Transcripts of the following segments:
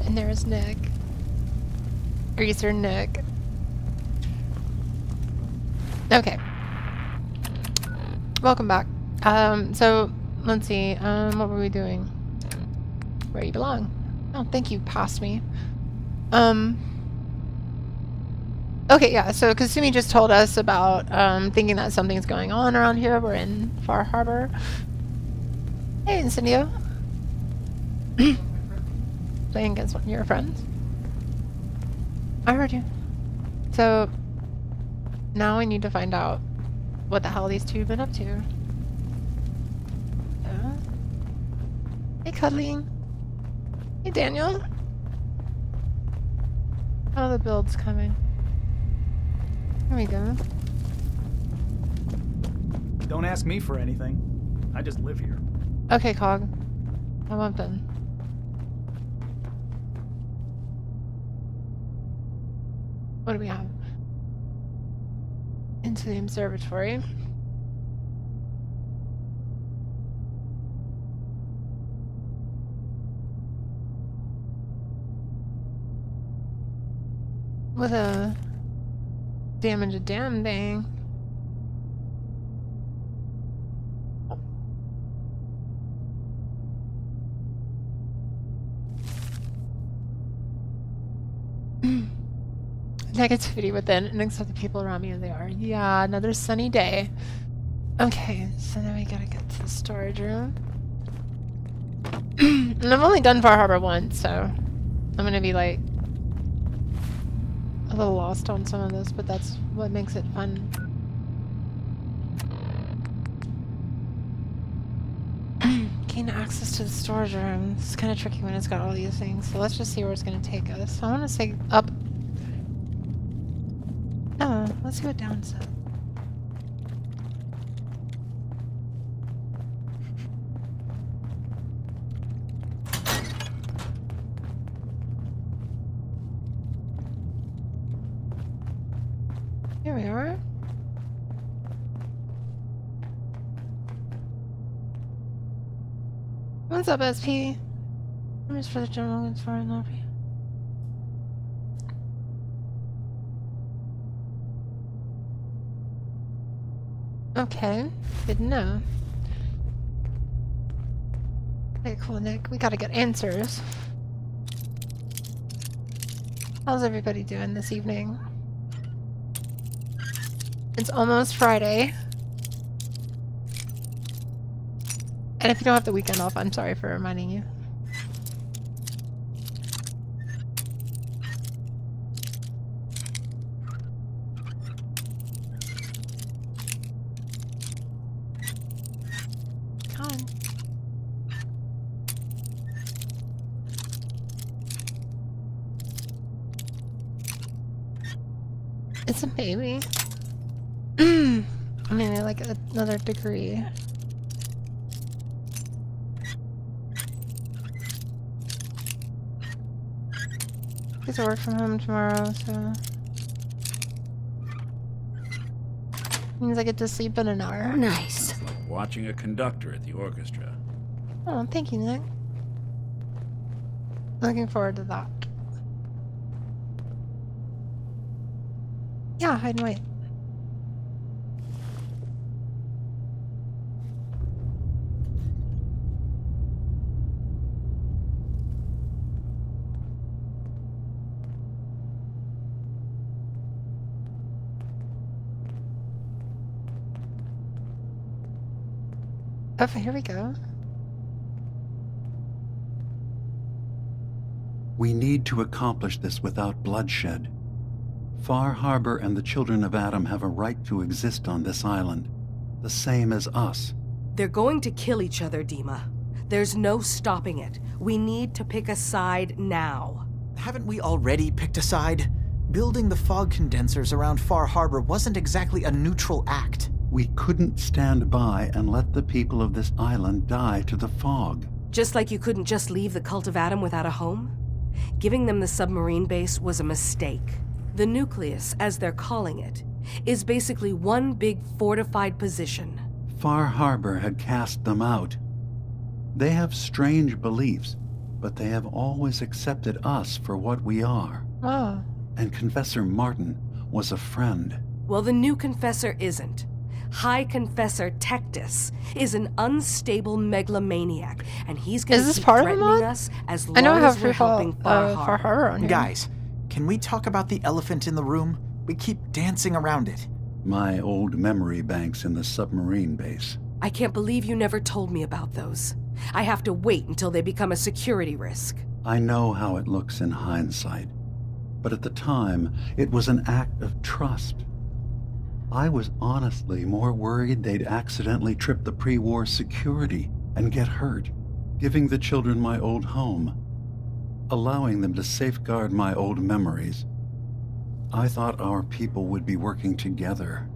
And there is Nick. Greaser Nick. Okay. Welcome back. So let's see. What were we doing? Where you belong. Oh, thank you. Passed me. Okay, yeah. So Kasumi just told us about thinking that something's going on around here. We're in Far Harbor. Hey, Incendio. Playing against one of your friends. I heard you. So now we need to find out what the hell these two have been up to. Hey, Cuddling. Hey, Daniel. Oh, the build's coming. Here we go. Don't ask me for anything. I just live here. Okay, Cog. I'm done. What do we have? Into the observatory. With a damage a damn thing. Negativity within and accept the people around me as they are. Yeah, another sunny day. Okay, so now we gotta get to the storage room. And I've only done Far Harbor once, so I'm gonna be like a little lost on some of this, but that's what makes it fun. Gain access to the storage room. It's kind of tricky when it's got all these things, so let's just see where it's gonna take us. I want to say up. Oh, let's see what down said. Here we are. What's up, SP? I'm just for the general goods for an lobby. Okay, good to know. Okay, cool, Nick. We gotta get answers. How's everybody doing this evening? It's almost Friday. And if you don't have the weekend off, I'm sorry for reminding you. It's a baby. I mean, I like another degree. He's to work from home tomorrow, so means I get to sleep in an hour. Nice. It's like watching a conductor at the orchestra. Oh, thank you, Nick. Looking forward to that. Yeah, hide and wait. Oh, here we go. We need to accomplish this without bloodshed. Far Harbor and the children of Adam have a right to exist on this island, the same as us. They're going to kill each other, Dima. There's no stopping it. We need to pick a side now. Haven't we already picked a side? Building the fog condensers around Far Harbor wasn't exactly a neutral act. We couldn't stand by and let the people of this island die to the fog. Just like you couldn't just leave the Cult of Adam without a home? Giving them the submarine base was a mistake. The nucleus, as they're calling it, is basically one big fortified position. Far Harbor had cast them out. They have strange beliefs, but they have always accepted us for what we are. Oh. And Confessor Martin was a friend. Well, the new Confessor isn't. High Confessor Tectus is an unstable megalomaniac, and he's going to keep threatening us as long as we're helping Far Harbor. on here. Guys, can we talk about the elephant in the room? We keep dancing around it. My old memory banks in the submarine base. I can't believe you never told me about those. I have to wait until they become a security risk. I know how it looks in hindsight, but at the time, it was an act of trust. I was honestly more worried they'd accidentally trip the pre-war security and get hurt, giving the children my old home, allowing them to safeguard my old memories. I thought our people would be working together.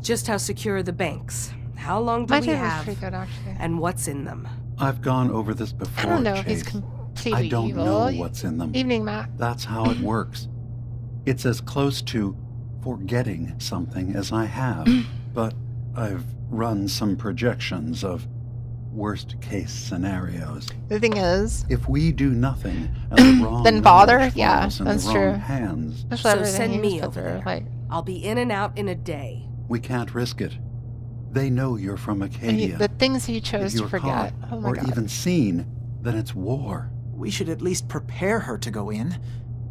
Just how secure are the banks? How long do we have? Pretty good, actually. And what's in them? I've gone over this before, I don't know if Chase. he's completely I don't evil. know what's in them. Evening, Matt. That's how it works. It's as close to forgetting something as I have, but I've run some projections of worst-case scenarios. The thing is, If we do nothing and the wrong then bother? knowledge Yeah, falls in that's the true. wrong hands, especially So everything send he me was put over through, there. like, I'll be in and out in a day. we can't risk it. They know you're from and Acadia. the things he If chose you're to forget. caught Oh my or god. even seen, then it's war. We should at least prepare her to go in.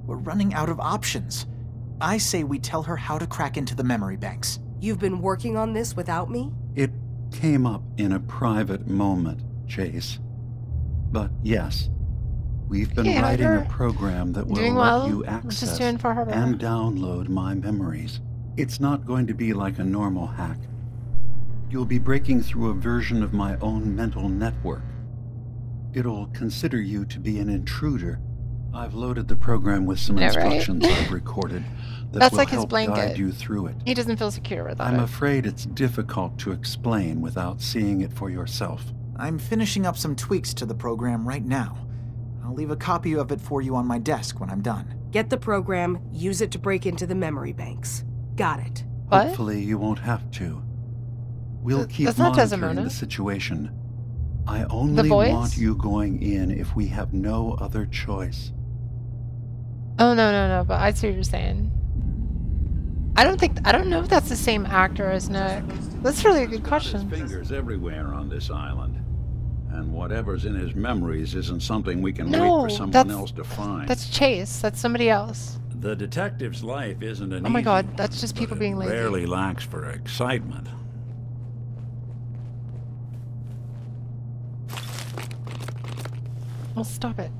We're running out of options. I say we tell her how to crack into the memory banks. You've been working on this without me? It came up in a private moment, Chase. But yes, we've been Yeah, writing you're a program that will doing let well. you Just access doing Far Harbor. and download my memories. It's not going to be like a normal hack. You'll be breaking through a version of my own mental network. It'll consider you to be an intruder. I've loaded the program with some Yeah, right? instructions I've recorded that That's will like his help blanket. guide you through it. He doesn't feel secure without I'm it. afraid it's difficult to explain without seeing it for yourself. I'm finishing up some tweaks to the program right now. I'll leave a copy of it for you on my desk when I'm done. Get the program, use it to break into the memory banks. Got it. What? Hopefully you won't have to. We'll keep that's not monitoring Desmona. the situation. I only voice? want you going in if we have no other choice. Oh, no, but I see what you're saying. I don't know if that's the same actor as Nick. That's really a good question. His fingers everywhere on this island. And whatever's in his memories isn't something we can No, wait for someone that's- else to find. That's Chase. That's somebody else. The detective's life isn't an Oh my easy god, one, that's just but people it being lazy. rarely lacks for excitement. Well, stop it.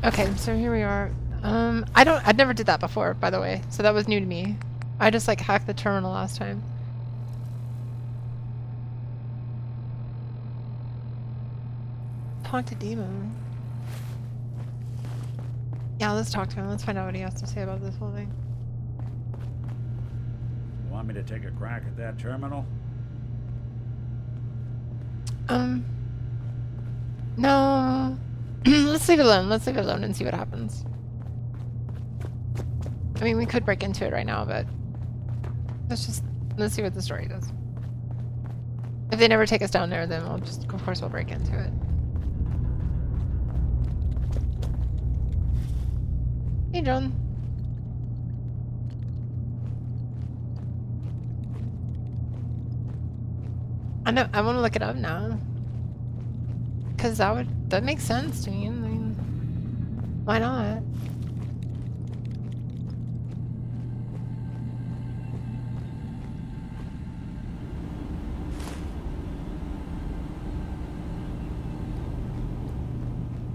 Okay, so here we are. I never did that before, by the way, so that was new to me. I just like hacked the terminal last time. Talk to Demon. Yeah, let's talk to him. Let's find out what he has to say about this whole thing. Want me to take a crack at that terminal? No. Let's leave it alone. Let's leave it alone and see what happens. I mean, we could break into it right now, but let's see what the story does. If they never take us down there, then we'll just, of course, we'll break into it. Hey, John. I want to look it up now. Because that makes sense to me. I mean, why not?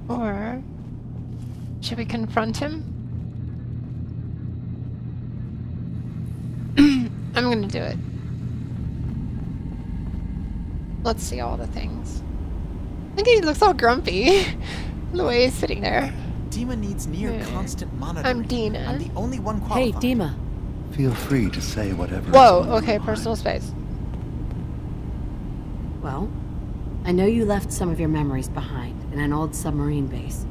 Or should we confront him? I'm gonna do it. Let's see all the things. Look, he looks all grumpy. The way he's sitting there. Dima needs near constant monitoring. I'm Dina. I'm the only one Hey, qualified. Dima. Feel free to say whatever. Whoa, is on your okay, mind. personal space. Well, I know you left some of your memories behind in an old submarine base.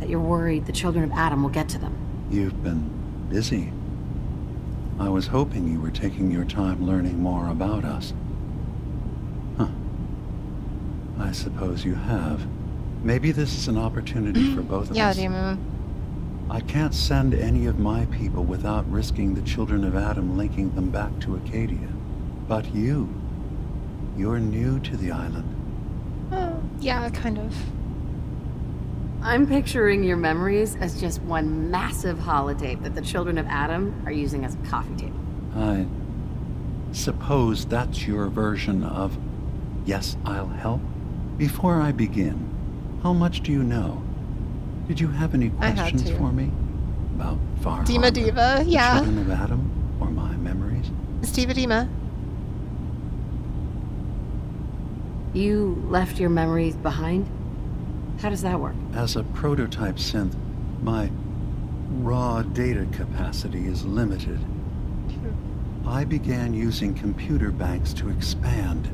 That you're worried the children of Adam will get to them. You've been busy. I was hoping you were taking your time learning more about us. Huh. I suppose you have. Maybe this is an opportunity for both of Yeah, us. Demon. I can't send any of my people without risking the children of Adam linking them back to Acadia. But you're new to the island. Yeah, kind of. I'm picturing your memories as just one massive holotape that the children of Adam are using as a coffee table. I suppose that's your version of, yes, I'll help? Before I begin, how much do you know? Did you have any questions for me? About Far Dima Harbor, Diva, the yeah. children of Adam, or my memories? It's Diva Dima. You left your memories behind? How does that work? As a prototype synth, my raw data capacity is limited. I began using computer banks to expand,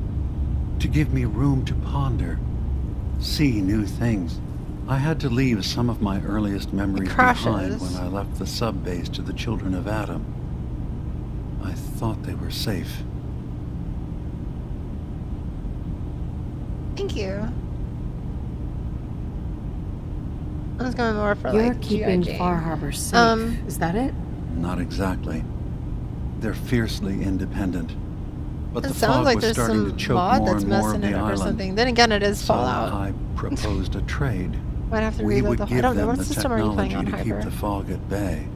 to give me room to ponder, see new things. I had to leave some of my earliest memories behind when I left the sub-base to the children of Adam. I thought they were safe. Thank you. I was going more for You're like keeping G.I. Jane. Far Harbor safe. Is that it? Not exactly. They're fiercely independent. But It the sounds fog like was there's starting to some choke mod more that's and more messing of the it up or island. something. Then again, it is So Fallout. I proposed a trade. Might have to We reload would the. give I don't know them what the system are you playing technology on to keep Hyper. the fog at bay,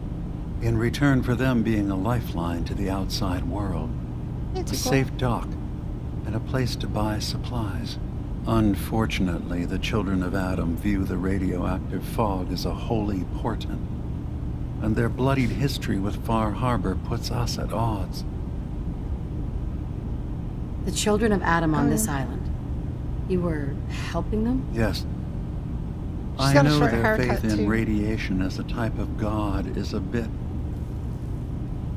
in return for them being a lifeline to the outside world, a It's cool. safe dock, and a place to buy supplies. Unfortunately, the children of Adam view the radioactive fog as a holy portent, and their bloodied history with Far Harbor puts us at odds. The children of Adam on this island. You were helping them? Yes. She's I got a know short their haircut, faith in too. radiation as a type of god is a bit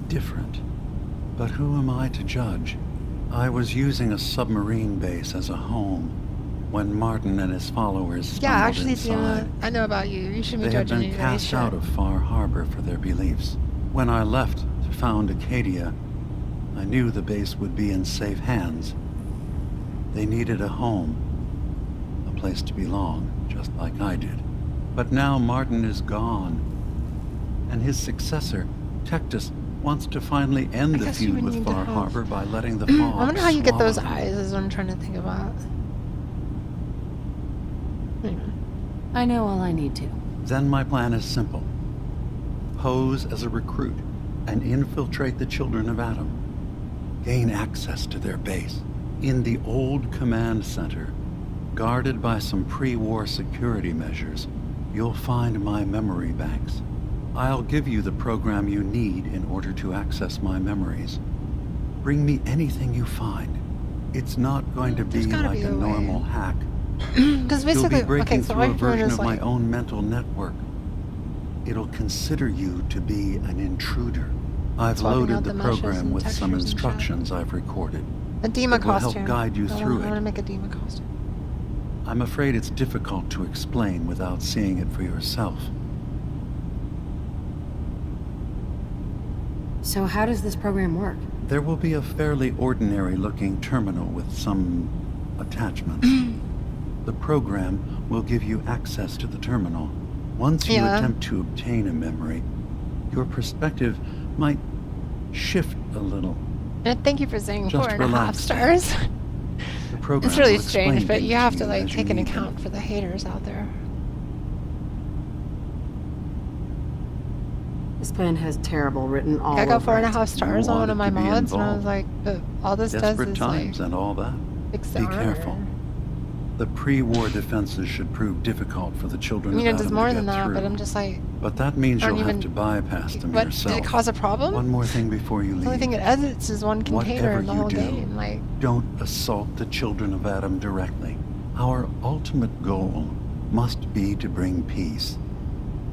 different. But who am I to judge? I was using a submarine base as a home when Martin and his followers stumbled Yeah, actually, inside. I know about you. You shouldn't be They had judging been me. cast out of Far Harbor for their beliefs. When I left to found Acadia, I knew the base would be in safe hands. They needed a home, a place to belong, just like I did. But now Martin is gone, and his successor, Tectus, wants to finally end the feud with Far Harbor by letting the fog I wonder how you get those swallow them. eyes is what I'm trying to think about. I know all I need to. Then my plan is simple. Pose as a recruit and infiltrate the children of Adam. Gain access to their base. In the old command center, guarded by some pre-war security measures, you'll find my memory banks. I'll give you the program you need in order to access my memories. Bring me anything you find. It's not going to be like a normal hack. Because You'll basically, be breaking okay, so through a what you're doing version is of my like, own mental network. It'll consider you to be an intruder. I've Swapping loaded out the the meshes program and with some textures and shit. instructions I've recorded. a Dima It will help costume. guide you through I want it. to make a Dima costume. I'm afraid it's difficult to explain without seeing it for yourself. So how does this program work? There will be a fairly ordinary-looking terminal with some attachments. The program will give you access to the terminal. Once you attempt to obtain a memory, your perspective might shift a little. And thank you for saying Just 4.5 relax. stars. The program It's really will explain strange, but things you have to you like as you take an need account them. for the haters out there. This plan has terrible written all I got over it. 4.5 stars on one of my wanted to be mods, and I was involved. like, but all this Desperate does is times like and all that. fix the Be armor. careful. The pre-war defenses should prove difficult for the I children mean, of it does Adam more to than get that, through. but I'm just like, But that means aren't you'll have even- to bypass them what, yourself. did it cause a problem? One more thing before you The leave. only thing it edits is one container Whatever in the you whole do, game. Like, Don't assault the children of Adam directly. Our ultimate goal must be to bring peace.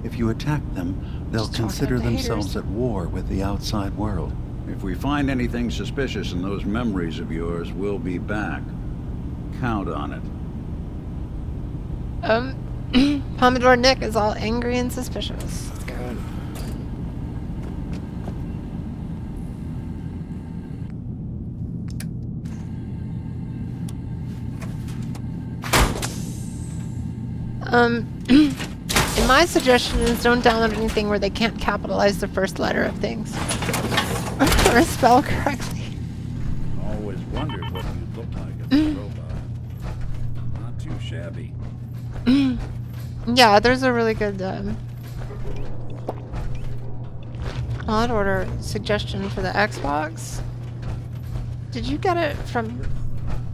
If you attack them, they'll Just talking consider to the themselves haters. at war with the outside world. If we find anything suspicious in those memories of yours, we'll be back. Count on it. Pomodoro Nick is all angry and suspicious. Let's go. And my suggestion is don't download anything where they can't capitalize the first letter of things. Or spell correctly. Always wondered what you'd look like as a robot. Not too shabby. Yeah, there's a really good mod order suggestion for the Xbox. Did you get it from...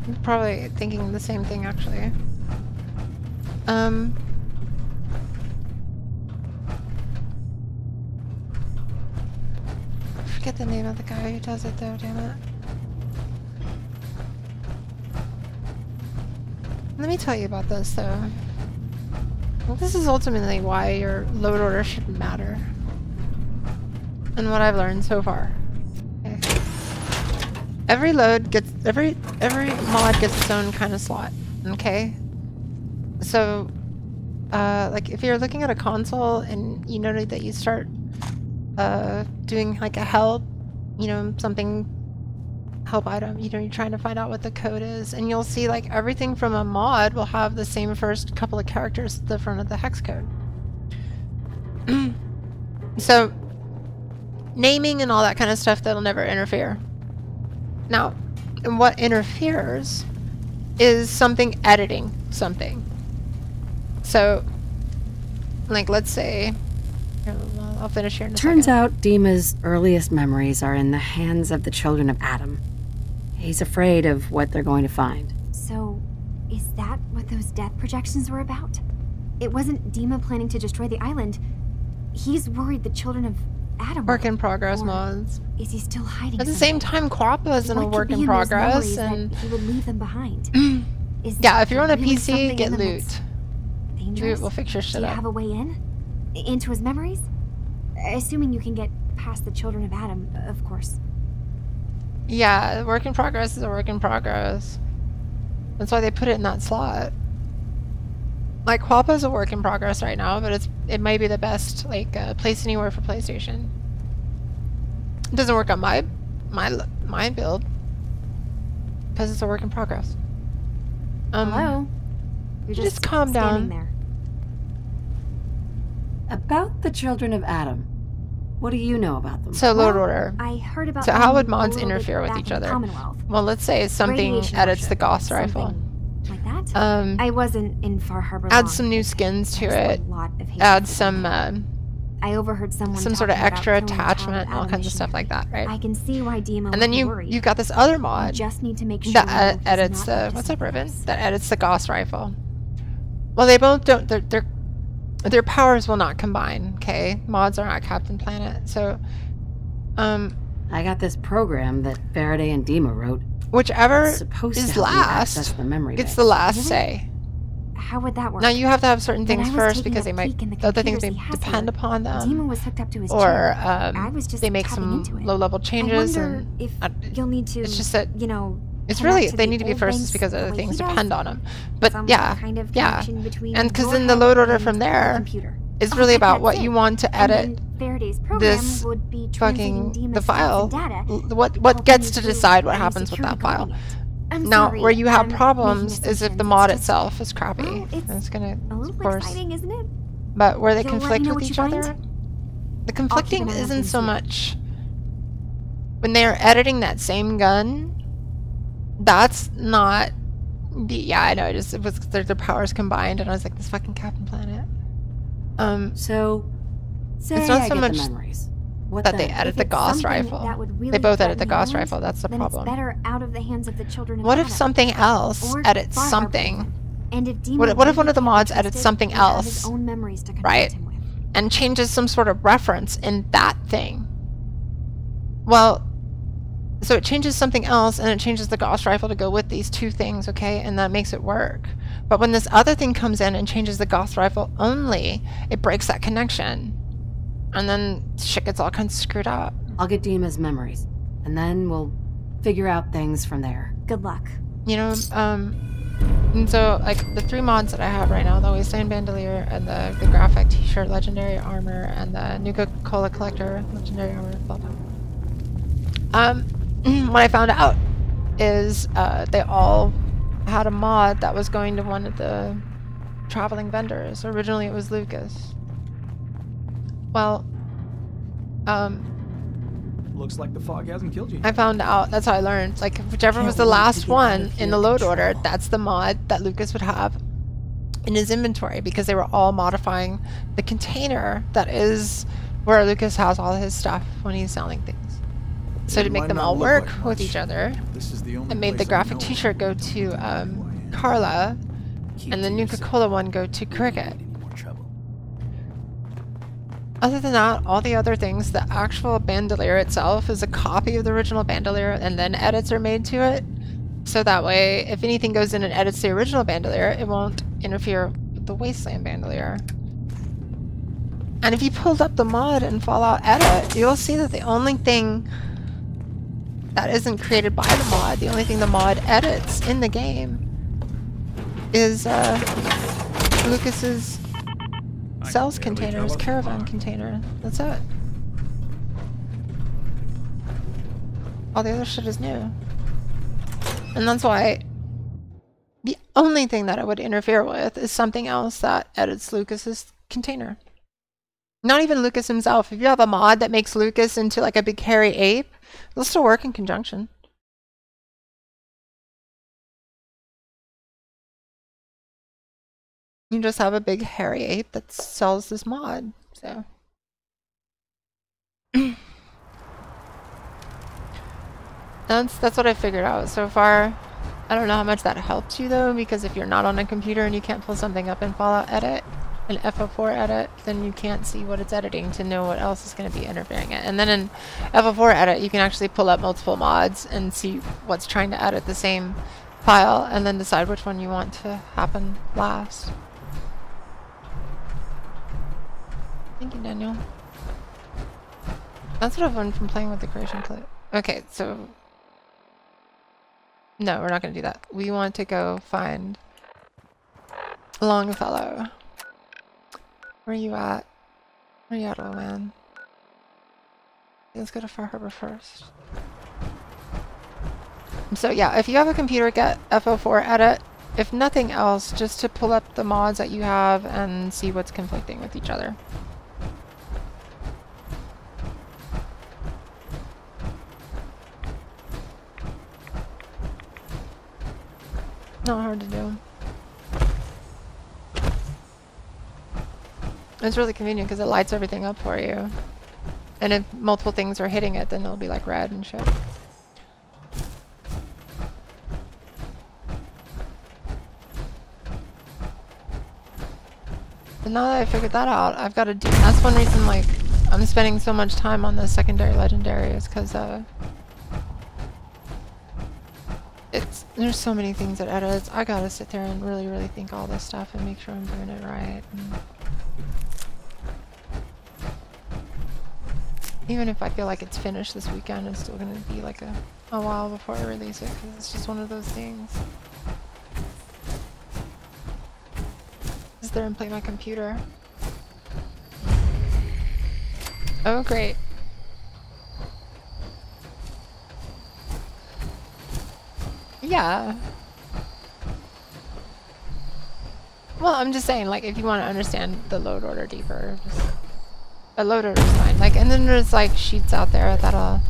You're probably thinking the same thing, actually. I forget the name of the guy who does it, though, damn it. Let me tell you about this, though. Well, this is ultimately why your load order shouldn't matter. And what I've learned so far. Okay. Every load gets... Every mod gets its own kind of slot. Okay? So, like, if you're looking at a console and you know that you start doing, like, a help, you know, something... help item, you know, you're trying to find out what the code is, and you'll see like everything from a mod will have the same first couple of characters at the front of the hex code. So naming and all that kind of stuff, that'll never interfere. Now, and what interferes is something editing something. So like, let's say, I'll finish here in a Turns second. out Dima's earliest memories are in the hands of the children of Adam. He's afraid of what they're going to find. So, is that what those death projections were about? It wasn't Dima planning to destroy the island. He's worried the children of Adam. Work in progress mods. Is he still hiding? At the same time, Quappa is in a work in progress, and he would leave them behind. yeah, if you're on a really PC, get something in them loot. that's Loot dangerous? will fix your shit Do you up. have a way in? Into his memories? Assuming you can get past the children of Adam, of course. Yeah, work in progress is a work in progress. That's why they put it in that slot. Like, Quappa is a work in progress right now, but it might be the best, like, place anywhere for PlayStation. It doesn't work on my build because it's a work in progress. Hello? You're just calm standing down. There. About the children of Adam, what do you know about them? So load order. I heard about So how them would a mods little bit interfere with back each in the other? Commonwealth. Well, let's say something Radiation edits worship, the Gauss rifle. something Like that? I wasn't in Far Harbor Add long. some new skins to There's it. a lot of hatred Add for some them. I overheard someone sort of talking about extra killing a attachment child and all Adam kinds of stuff like that, right? I can see why Dima And then would be worried. you've got this other You mod just need to make sure that he's edits not the up to what's up, something Ribbon? else. That edits the Gauss rifle. Well, they both don't. Their powers will not combine. Okay, mods are not Captain Planet. So, I got this program that Faraday and Dima wrote. whichever It's supposed to is help you access last the memory gets bank. the last Really? say. How would that work? Now you have to have certain When things I was first taking because a they might peek in the the other things computers may he has depend here, upon Dima them, was hooked up to his or chair. I was just they make tapping some into it. low-level changes. I wonder And if you'll need to, it's just that you know, it's connect really to they the need to be old first banks because the other way things he does. depend on them. But Some yeah, kind of yeah, connection between and because your then the head load order and from the there computer. is Oh, really but about that's what it. you want to And edit then Faraday's program this would be fucking translating the Dima's file. thoughts and data, What helping gets you to through decide what any happens with that security file. guarding it. I'm Now, sorry, where you have I'm problems making is if the assumptions. mod It's just- itself is crappy. well, it's gonna, a little of course. exciting, isn't it? But where they You'll let me conflict know with what each you other, find? the conflicting an eye isn't open so too. much when they are editing that same gun. That's not. Yeah, I know. It was their powers combined, and I was like, this fucking Captain Planet. So, say It's not I so get much the memories. What that then? they edit If the it's Gauss something rifle. that would really They both edit threaten the the Gauss island, rifle. That's the then problem. It's better out of the hands of the children of What if Adam. something else Or edits Far Harbor something, even. And if Dima what if really one of the can't mods be edits trusted, something he'd have else, his own memories to confront right? him with. And changes some sort of reference in that thing? Well, so it changes something else, and it changes the Gauss rifle to go with these two things, okay? And that makes it work. But when this other thing comes in and changes the Gauss rifle only, it breaks that connection. And then shit gets all kinds of screwed up. I'll get Dima's memories, and then we'll figure out things from there. Good luck. You know, and so, like, the 3 mods that I have right now, the Wasteland Bandolier, and the Graphic T-shirt Legendary Armor, and the Nuka Cola Collector Legendary Armor, blah, blah. What I found out is they all had a mod that was going to one of the traveling vendors. Originally it was Lucas. Well, Looks like the fog hasn't killed you yet. I found out, that's how I learned, like whichever was the last one in the load order, that's the mod that Lucas would have in his inventory, because they were all modifying the container that is where Lucas has all his stuff when he's selling things. So to make them all work with each other, I made the graphic t-shirt go to Carla, and the Nuka Cola one go to Cricket. Other than that, all the other things, the actual bandolier itself is a copy of the original bandolier, and then edits are made to it. So that way, if anything goes in and edits the original bandolier, it won't interfere with the Wasteland bandolier. And if you pulled up the mod in Fallout Edit, you'll see that the only thing that isn't created by the mod, the only thing the mod edits in the game, is Lucas's cells container, his caravan container. That's it. All the other shit is new. And that's why the only thing that I would interfere with is something else that edits Lucas's container. Not even Lucas himself. If you have a mod that makes Lucas into like a big hairy ape, they'll still work in conjunction. You just have a big hairy ape that sells this mod, so. That's what I figured out so far. I don't know how much that helped you though, because if you're not on a computer and you can't pull something up in Fallout Edit, in FO4 Edit, then you can't see what it's editing to know what else is going to be interfering it. And then in FO4 Edit, you can actually pull up multiple mods and see what's trying to edit the same file, and then decide which one you want to happen last. Thank you, Daniel. That's what I've learned from playing with the creation clip. Okay, so... No, we're not going to do that. We want to go find Longfellow. Where are you at? Where are you at, old man? Let's go to Far Harbor first. So yeah, if you have a computer, get FO4 Edit. If nothing else, just to pull up the mods that you have and see what's conflicting with each other. Not hard to do. It's really convenient because it lights everything up for you. And if multiple things are hitting it, then they'll be like red and shit. But now that I figured that out, I've got to do... That's one reason, like, I'm spending so much time on the secondary legendary is because, there's so many things that edits. I gotta sit there and really think all this stuff and make sure I'm doing it right. And even if I feel like it's finished this weekend, it's still gonna be like a while before I release it because it's just one of those things. Sit there and play my computer. Oh great. Yeah. Well, I'm just saying, like, if you want to understand the load order deeper, just a load order is fine. Like, and then there's like sheets out there that'll.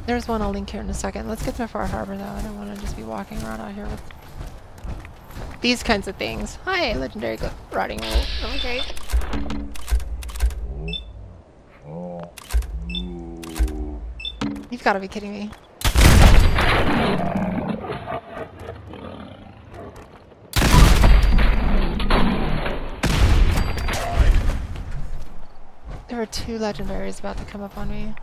There's one I'll link here in a second. Let's get to Far Harbor though. I don't want to just be walking around out here with these kinds of things. Hi, legendary rotting wool. Okay. You've got to be kidding me. There were 2 legendaries about to come up on me.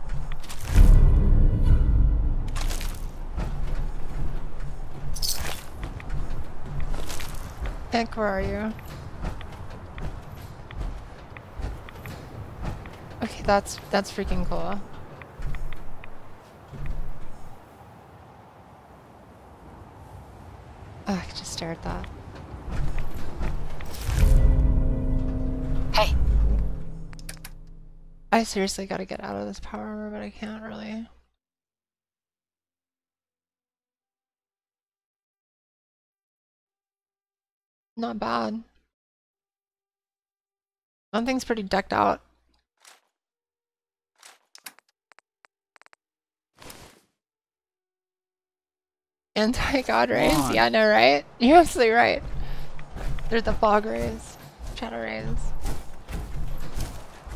Hank, where are you? Okay, that's freaking cool. Oh, I could just stare at that. Hey! I seriously gotta get out of this power armor, but I can't really. Not bad. That thing's pretty decked out. Anti-God rays? Yeah, I know, right? You're absolutely right. There's the fog rays, shadow rays.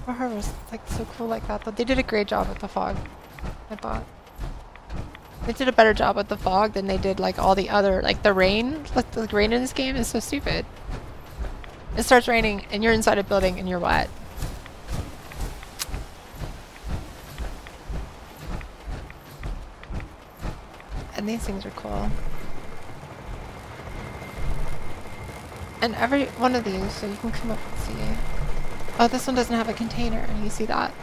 Our Harbor's like so cool like that, though. They did a great job with the fog, I thought. They did a better job with the fog than they did like all the other, like the rain. Like the rain in this game is so stupid. It starts raining and you're inside a building and you're wet. And these things are cool. And every one of these, so you can come up and see. Oh, this one doesn't have a container. You see that?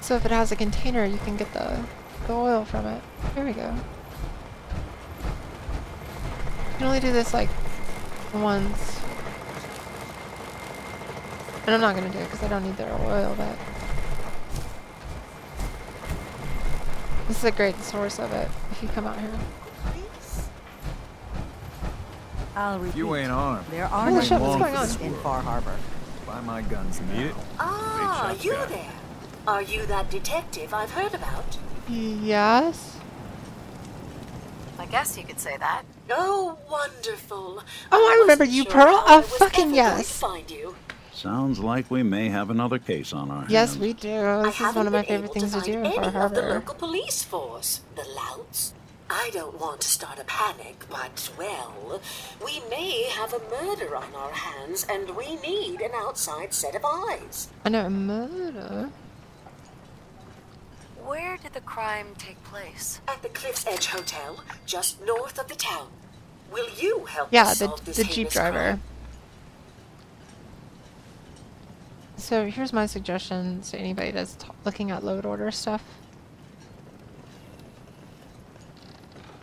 So if it has a container, you can get the oil from it. Here we go. You can only do this like once. And I'm not going to do it because I don't need their oil, but this is a great source of it if you come out here. I'll repeat. You ain't armed. There are Holy no shit, what's going on? in Far Harbor. Buy my guns now. Need it? Ah, Big you shots guy. there. Are you that detective I've heard about? Yes. I guess you could say that. Oh, wonderful. Oh, I remember wasn't you, sure Pearl. how I Oh, was fucking ever yes. going to find you. Sounds like we may have another case on our hands. Yes, we do. I This is haven't one of my been favorite able things to do find in Far any of the Harbor. local police force, the louts. I don't want to start a panic, but, well, we may have a murder on our hands, and we need an outside set of eyes. I know, a murder. Where did the crime take place? At the Cliff's Edge Hotel, just north of the town. Will you help Yeah, us the solve this Jeep heinous driver. crime? So here's my suggestion to anybody that's looking at load order stuff.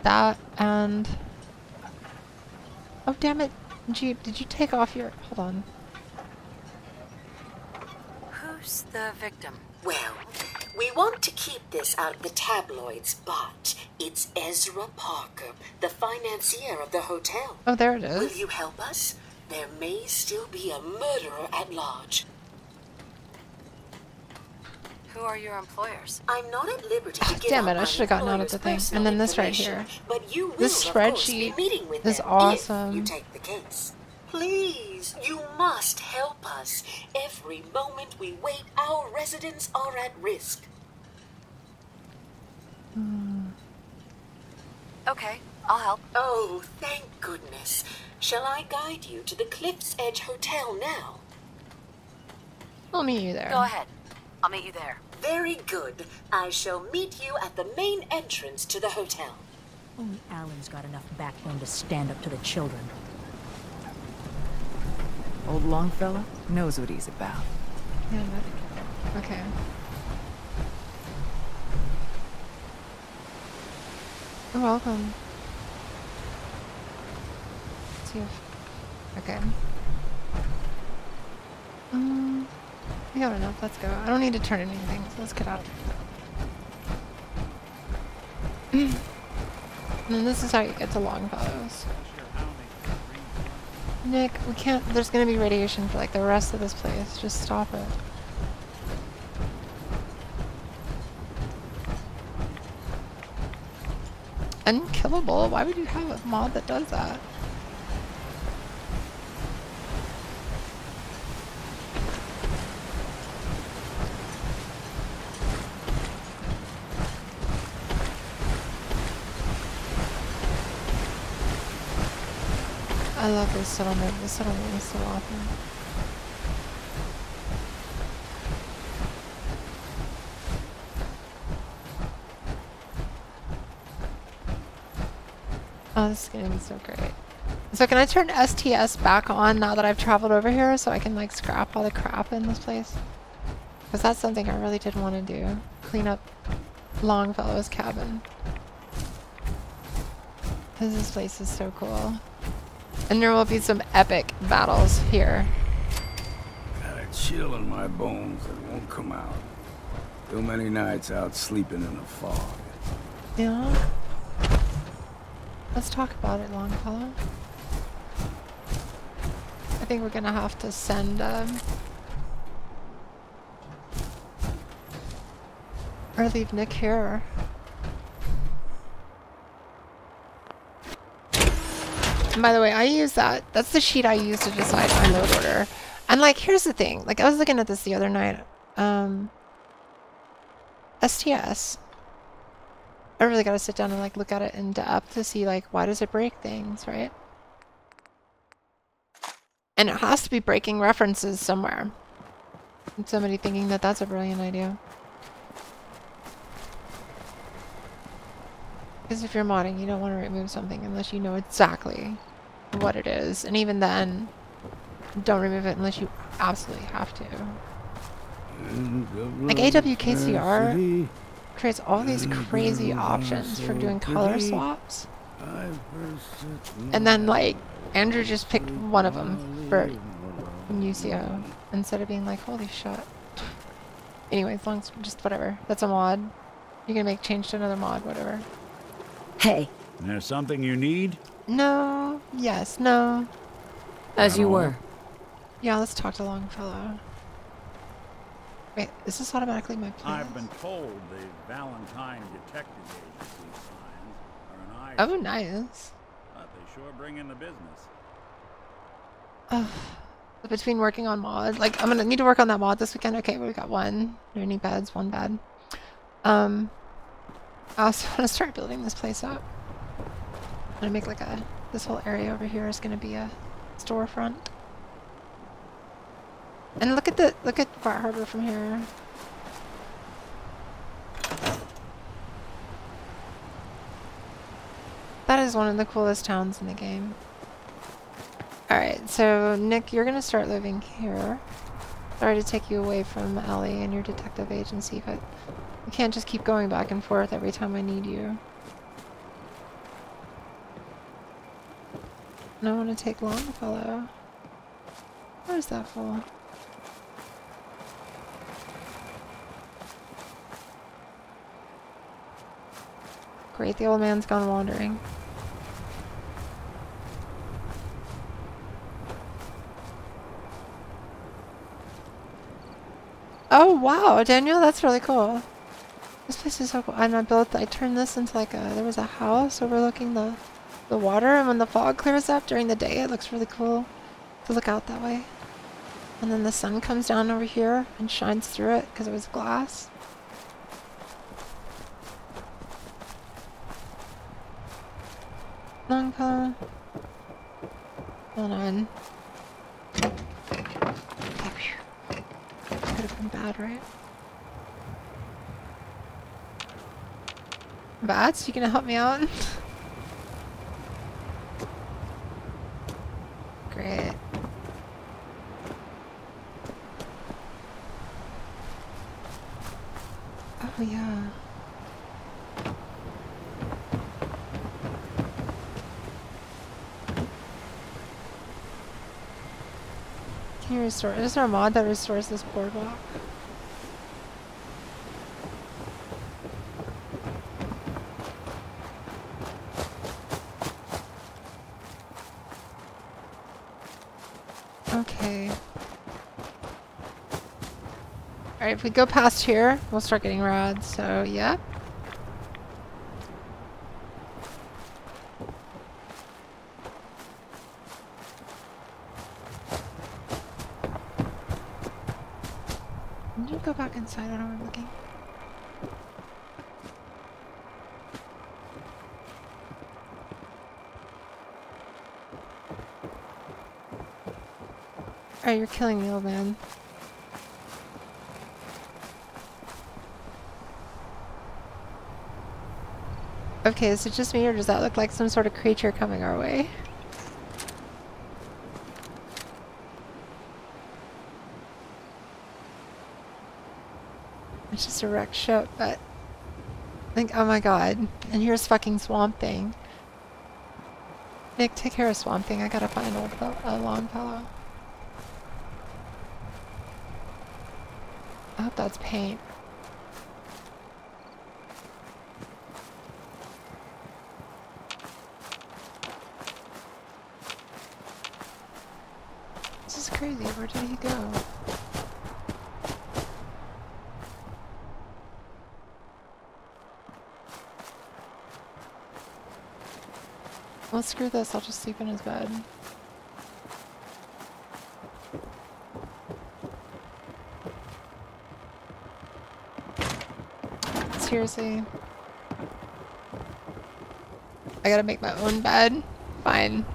That and... Oh, damn it. Jeep, did you take off your... Hold on. Who's the victim? Well, we want to keep this out of the tabloids, but it's Ezra Parker, the financier of the hotel. Oh, there it Will is. you help us? There may still be a murderer at large. Who are your employers? I'm not at liberty to give Damn it, out I my should have gotten out of employer's the thing. personal And then this right information, here. But you will, This of course, be spreadsheet meeting with is them awesome. if you take the case. Please, you must help us. Every moment we wait, our residents are at risk. Okay, I'll help. Oh, thank goodness. Shall I guide you to the Cliff's Edge Hotel now? I'll meet you there. Go ahead. I'll meet you there. Very good. I shall meet you at the main entrance to the hotel. Only Alan's got enough backbone to stand up to the children. Old Longfellow knows what he's about. Yeah, but... Okay. You're welcome. Let's see if... Okay. We got enough. Let's go. I don't need to turn anything, so let's get out. And then this is how you get to Longfellow's. Nick, we can't... There's gonna be radiation for like the rest of this place. Just stop it. Unkillable? Why would you have a mod that does that? I love this settlement. This settlement is so awesome. Oh, this is gonna be so great. So can I turn STS back on now that I've traveled over here so I can like scrap all the crap in this place? Because that's something I really did want to do. Clean up Longfellow's cabin. Because this place is so cool. And there will be some epic battles here. Got a chill in my bones that won't come out. Too many nights out sleeping in the fog. Yeah. Let's talk about it, Longfellow. I think we're gonna have to send, or leave Nick here. And by the way, I use that. That's the sheet I use to decide my load order. And like, here's the thing. Like, I was looking at this the other night. STS. I really gotta sit down and like look at it in depth to see like, why does it break things, right? And it has to be breaking references somewhere. And somebody thinking that that's a brilliant idea. Because if you're modding, you don't want to remove something unless you know exactly what it is. And even then, don't remove it unless you absolutely have to. Like AWKCR creates all these crazy options for doing color swaps. And then like, Andrew just picked one of them for UCO instead of being like, holy shit. Anyway, as long as just whatever. That's a mod. You're gonna make change to another mod, whatever. Hey. There's something you need? No. Yes. No. As you were. Yeah, let's talk to Longfellow. Wait, is this automatically my place? I've been told the Valentine Detective Agency signs are an eye. Oh, nice. But they sure bring in the business. Between working on mod, like I'm gonna need to work on that mod this weekend. Okay, we got one. No any beds, one bed. I also want to start building this place up. I'm gonna make like this whole area over here is gonna be a storefront. And look at Bar Harbor from here. That is one of the coolest towns in the game. Alright, so Nick, you're gonna start living here. Sorry to take you away from Ellie and your detective agency, but you can't just keep going back and forth every time I need you. And I want to take Longfellow. What is that for? Great, the old man's gone wandering. Oh wow, Daniel, that's really cool. This place is so cool. And I turned this into like there was a house overlooking the water, and when the fog clears up during the day, it looks really cool to look out that way. And then the sun comes down over here and shines through it because it was glass. Longfellow. Hold on. Could have been bad, right? Bats, you gonna help me out? Great. Oh yeah. Can you restore? Is there a mod that restores this boardwalk? Okay. Alright, if we go past here, we'll start getting rods, so yeah. Did you go back inside? I don't know where I'm looking. Alright, you're killing me, old man. Okay, is it just me, or does that look like some sort of creature coming our way? It's just a wrecked ship, but... Like, oh my god. And here's fucking Swamp Thing. Nick, take care of Swamp Thing. I gotta find Longfellow. I hope that's paint. he? Where did he go? Well, screw this. I'll just sleep in his bed. Seriously. I gotta make my own bed? Fine.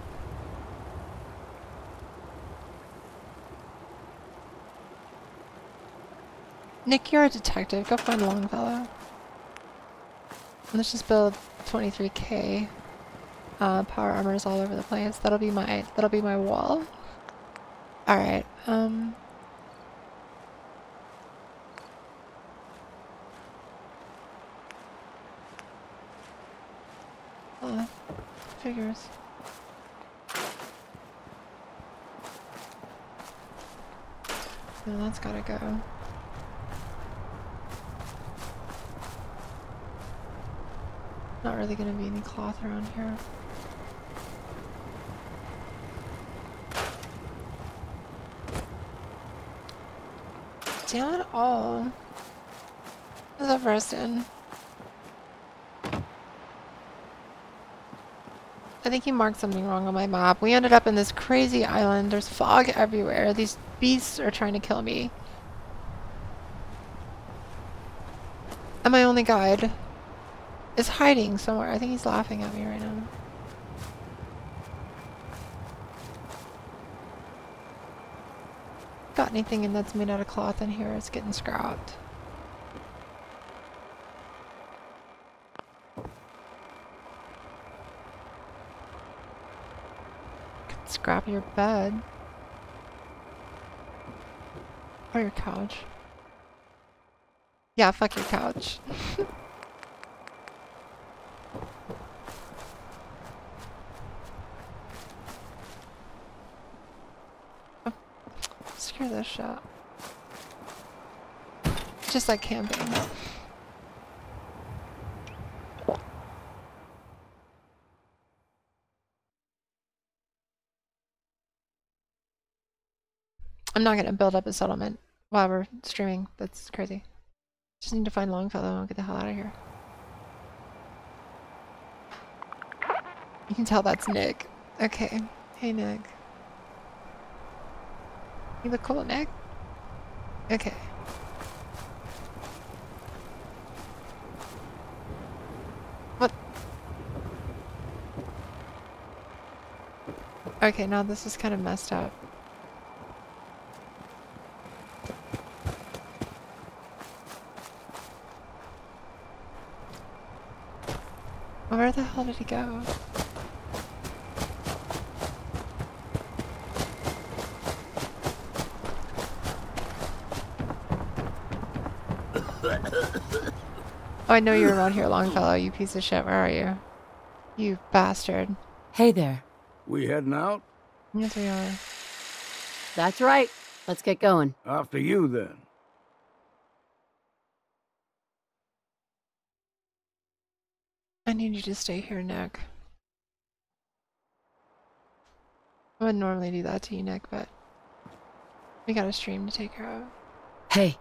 Nick, you're a detective. Go find Longfellow. Let's just build 23k. Power armors all over the place. That'll be my wall. Alright, figures. No, that's gotta go. Not really gonna be any cloth around here. Damn it all. What's up, Preston? I think he marked something wrong on my map. We ended up in this crazy island. There's fog everywhere. These beasts are trying to kill me. And my only guide is hiding somewhere. I think he's laughing at me right now. Got anything in that's made out of cloth in here? It's getting scrapped. Scrap your bed. Or your couch. Yeah, fuck your couch. Oh, screw this shit. It's just like camping. I'm not gonna build up a settlement while we're streaming. That's crazy. Just need to find Longfellow and get the hell out of here. You can tell that's Nick. Okay. Hey, Nick. You look cool, Nick. Okay. What? Okay, now this is kind of messed up. Where the hell did he go? Oh, I know you're around here, Longfellow, you piece of shit. Where are you? You bastard. Hey there. We heading out? Yes, we are. That's right. Let's get going. After you, then. I need you to stay here, Nick. I wouldn't normally do that to you, Nick, but we got a stream to take care of. Hey.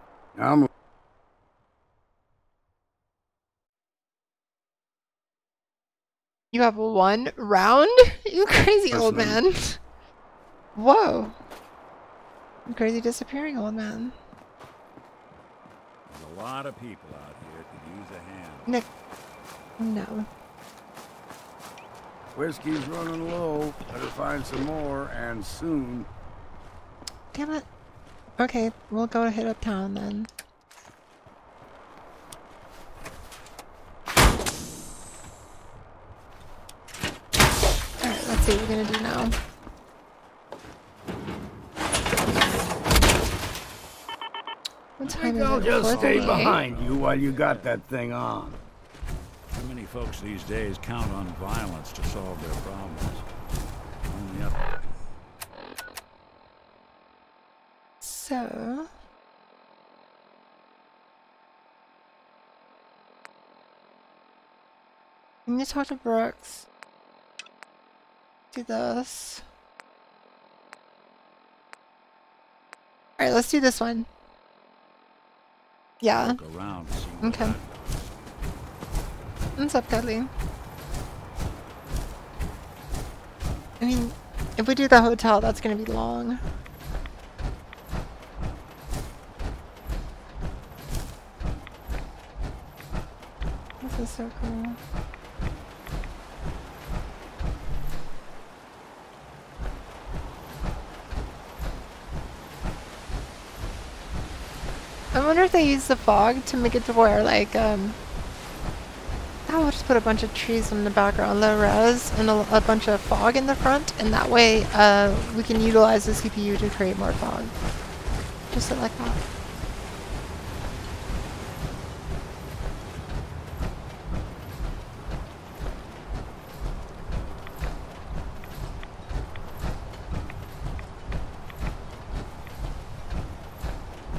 You have one round? You crazy old man. Whoa. You crazy disappearing old man. There's a lot of people out here could use a hand. Nick. No. Whiskey's running low. Better find some more, and soon. Damn it. Okay, we'll go hit uptown then. Alright, let's see what we're gonna do now. What time is it? I'll just stay 4:38? behind you while you got that thing on. Too many folks these days count on violence to solve their problems. Only up. So... I'm gonna talk to Brooks. Do this. Alright, let's do this one. Yeah. Look around, see what Okay. What's up, Cuddly? I mean, if we do the hotel, that's gonna be long. This is so cool. I wonder if they use the fog to make it to where, like, we'll just put a bunch of trees in the background, low res, and a bunch of fog in the front, and that way, we can utilize the CPU to create more fog. Just like that.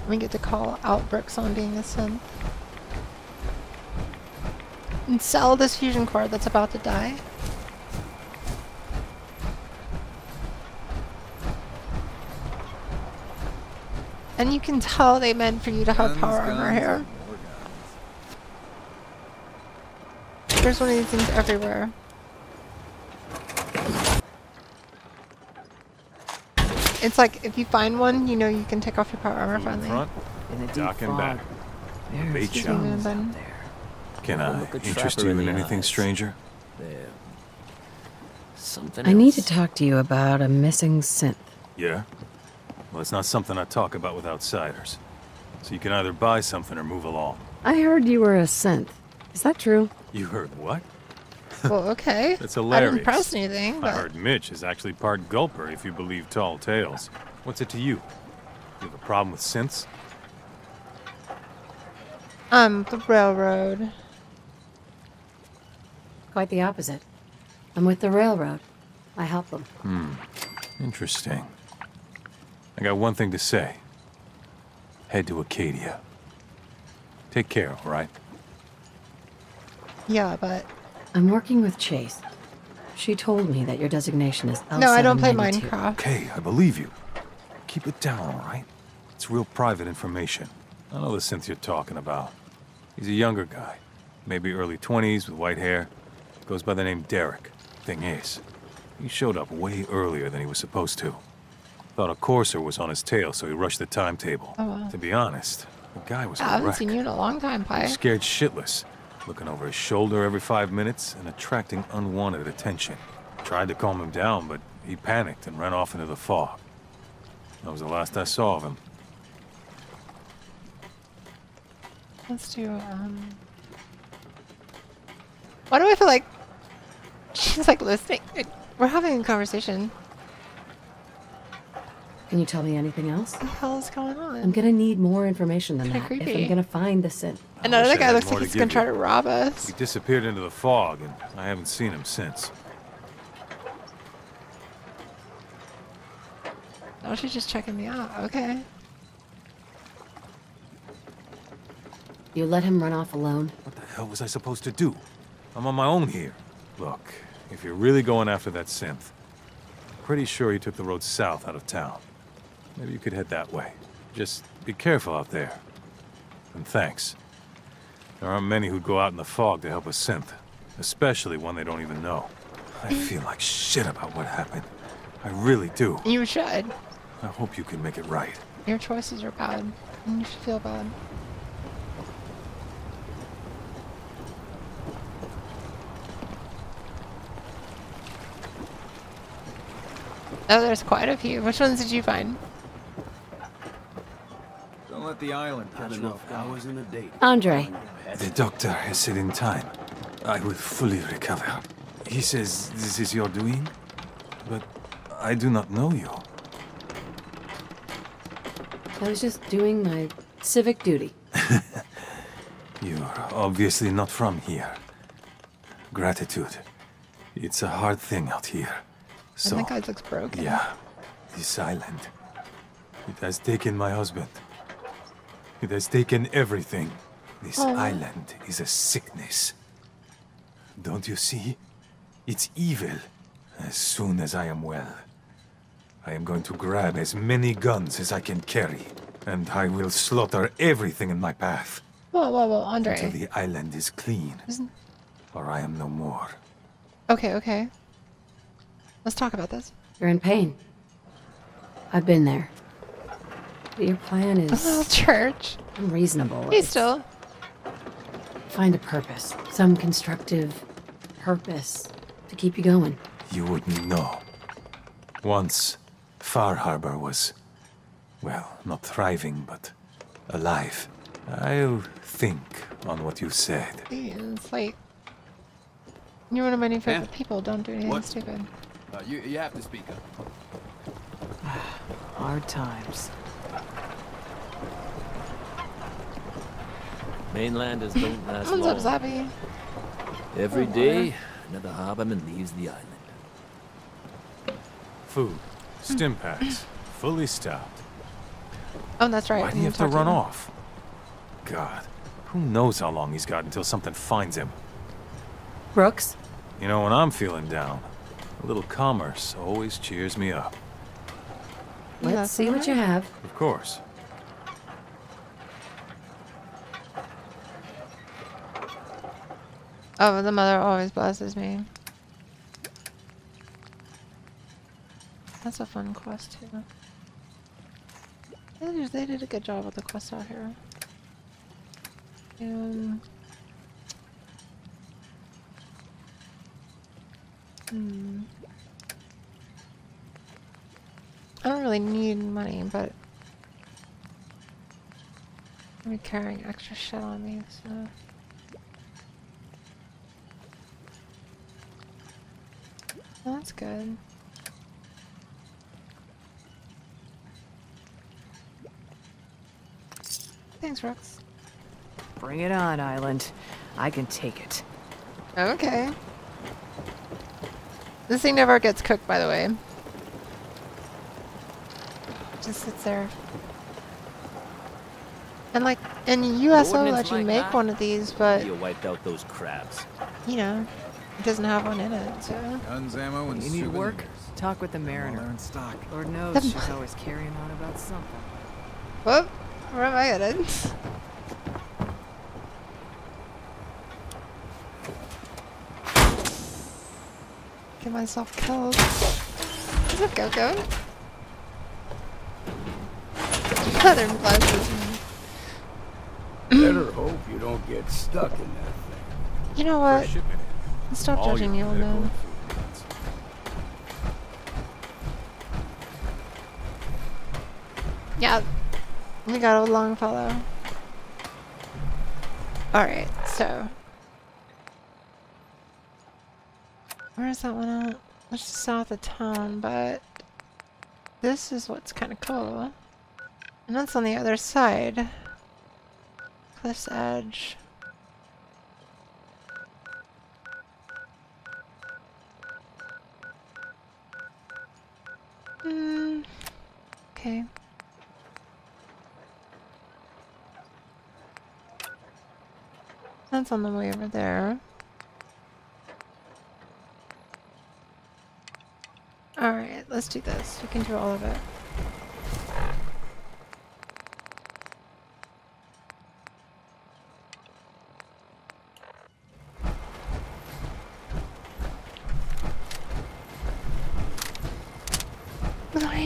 We get to call out Brooks on being a synth. And sell this fusion core that's about to die. And you can tell they meant for you to have power armor here. There's one of these things everywhere. It's like, if you find one, you know you can take off your power armor finally. In the dock and back. Bait Excuse shop. me, button. Can I interest you in anything, stranger? Something I need to talk to you about a missing synth. Yeah? Well, it's not something I talk about with outsiders. So you can either buy something or move along. I heard you were a synth. Is that true? You heard what? Well, okay. That's hilarious. I didn't press anything, I but... heard Mitch is actually part gulper, if you believe tall tales. What's it to you? You have a problem with synths? The railroad. Quite the opposite. I'm with the railroad. I help them. Interesting. I got one thing to say. Head to Acadia. Take care, all right? Yeah, but... I'm working with Chase. She told me that your designation is L792. No, I don't play Minecraft. Okay, I believe you. Keep it down, all right? It's real private information. I know the synth you're talking about. He's a younger guy. Maybe early 20s with white hair. Goes by the name Derek. Thing is, he showed up way earlier than he was supposed to. Thought a courser was on his tail, so he rushed the timetable. Oh, wow. To be honest, the guy was I a haven't wreck. seen you in a long time, Pi. Scared shitless. Looking over his shoulder every 5 minutes and attracting unwanted attention. Tried to calm him down, but he panicked and ran off into the fog. That was the last I saw of him. Let's do, Why do I feel like she's like listening? We're having a conversation. Can you tell me anything else? What the hell is going on? I'm gonna need more information than Kinda that creepy. if I'm gonna find the synth. Another wish I guy had looks more like to he's gonna give try you. to rob us. He disappeared into the fog, and I haven't seen him since. Oh, she's just checking me out. Okay. You let him run off alone? What the hell was I supposed to do? I'm on my own here. Look, if you're really going after that synth, I'm pretty sure he took the road south out of town. Maybe you could head that way. Just be careful out there. And thanks. There aren't many who'd go out in the fog to help a synth, especially one they don't even know. I feel like shit about what happened. I really do. You should. I hope you can make it right. Your choices are bad. And you should feel bad. Oh, there's quite a few. Which ones did you find? Don't let the island catch you off hours in a day. Andre. The doctor has said in time, I will fully recover. He says this is your doing, but I do not know you. I was just doing my civic duty. You're obviously not from here. Gratitude. It's a hard thing out here. So, And that guy looks broken. yeah, this island. It has taken my husband. It has taken everything. This island is a sickness. Don't you see? It's evil. As soon as I am well, I am going to grab as many guns as I can carry, and I will slaughter everything in my path. Whoa, Andre. Until the island is clean, or I am no more. Okay, okay. Let's talk about this. You're in pain. I've been there. But your plan is... Oh, church. Unreasonable. He's still... Find a purpose. Some constructive purpose to keep you going. You wouldn't know. Once, Far Harbor was, well, not thriving, but alive. I'll think on what you said. It's like... You're one of my new favorite people. Don't do anything stupid. You have to speak up. Hard times. Mainlanders don't last long. What's up, Zappy? Every day, another harborman leaves the island. Food. Stim packs. Fully stocked. Oh, that's right. Why do you have to run off? God. Who knows how long he's got until something finds him? Brooks? You know, when I'm feeling down, a little commerce always cheers me up. Let's see what you have. Of course. Oh, the mother always blesses me. That's a fun quest, too. They did a good job with the quest out here. I don't really need money, but I'm carrying extra shit on me, so... Well, that's good. Thanks, Rox. Bring it on, Island. I can take it. Okay. This thing never gets cooked, by the way. Just sits there. And like, in USO let you make one of these, but you wiped out those crabs. You know, it doesn't have one in it, so. Guns, ammo, and you need work? Talk with the Mariner. In stock. Lord knows she's always carrying on about something. Whoop! Where am I headed? Get myself killed. Is it Go-Go? Mother blesses me. Better hope you don't get stuck in that thing. You know what? Stop judging me, old man. Yeah, we got old Longfellow. Alright, so. Where's that one at? It's just south of town, but this is what's kind of cool. And that's on the other side. Cliff's Edge. Okay. That's on the way over there. Alright, let's do this. We can do all of it.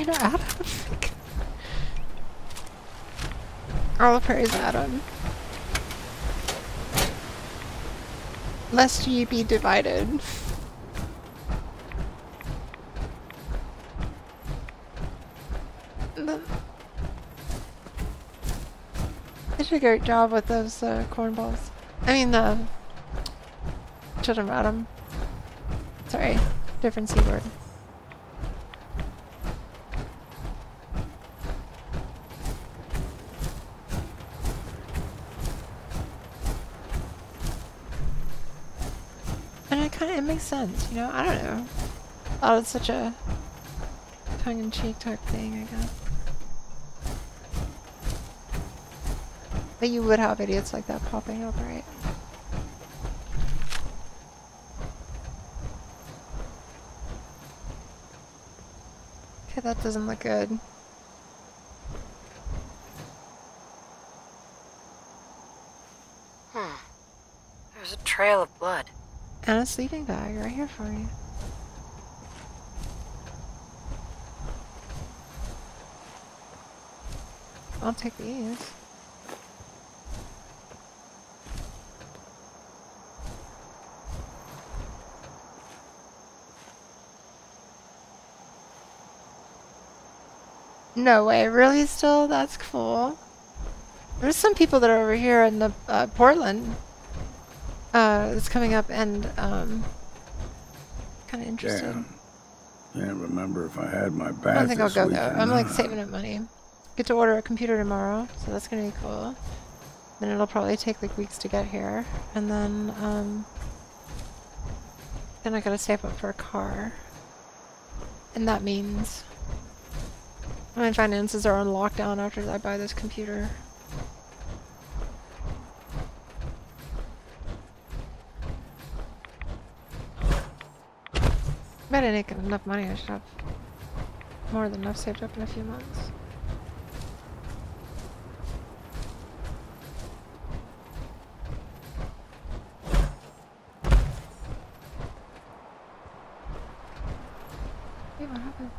Adam. All praise Adam. Lest ye be divided. They did a great job with those cornballs. I mean the children of Adam. Sorry, different C word. It makes sense, you know? I don't know. I thought it's such a tongue-in-cheek type thing, I guess. But you would have idiots like that popping up, right? Okay, that doesn't look good. There's a trail of blood. And a sleeping bag right here for you. I'll take these. No way, really still? That's cool. There's some people that are over here in the Portland that's coming up and kind of interested. Damn. Can't remember if I had my bath. I don't think I'll go this though. week or I'm like not. saving up money. Get to order a computer tomorrow, so that's gonna be cool. Then it'll probably take like weeks to get here, and then I gotta save up for a car, and that means my finances are on lockdown after I buy this computer. If I didn't make enough money, I should have more than enough saved up in a few months. Hey, what happened?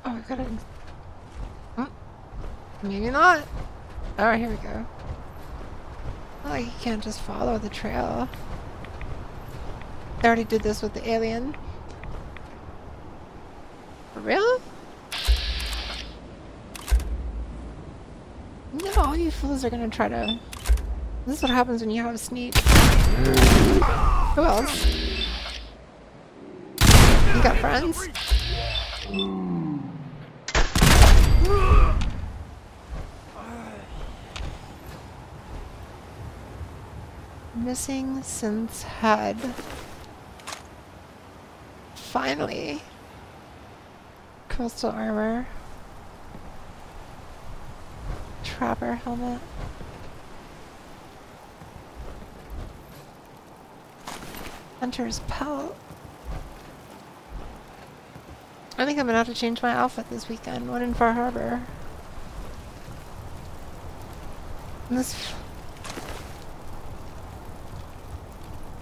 Oh, I got it. Maybe not. Alright, here we go. Not like you can't just follow the trail. I already did this with the alien. For real? No, all you fools are gonna try to... This is what happens when you have a sneak. Who else? You got friends? Missing since head. Finally. Coastal armor. Trapper helmet. Hunter's pelt. I think I'm gonna have to change my outfit this weekend. One in Far Harbor. And this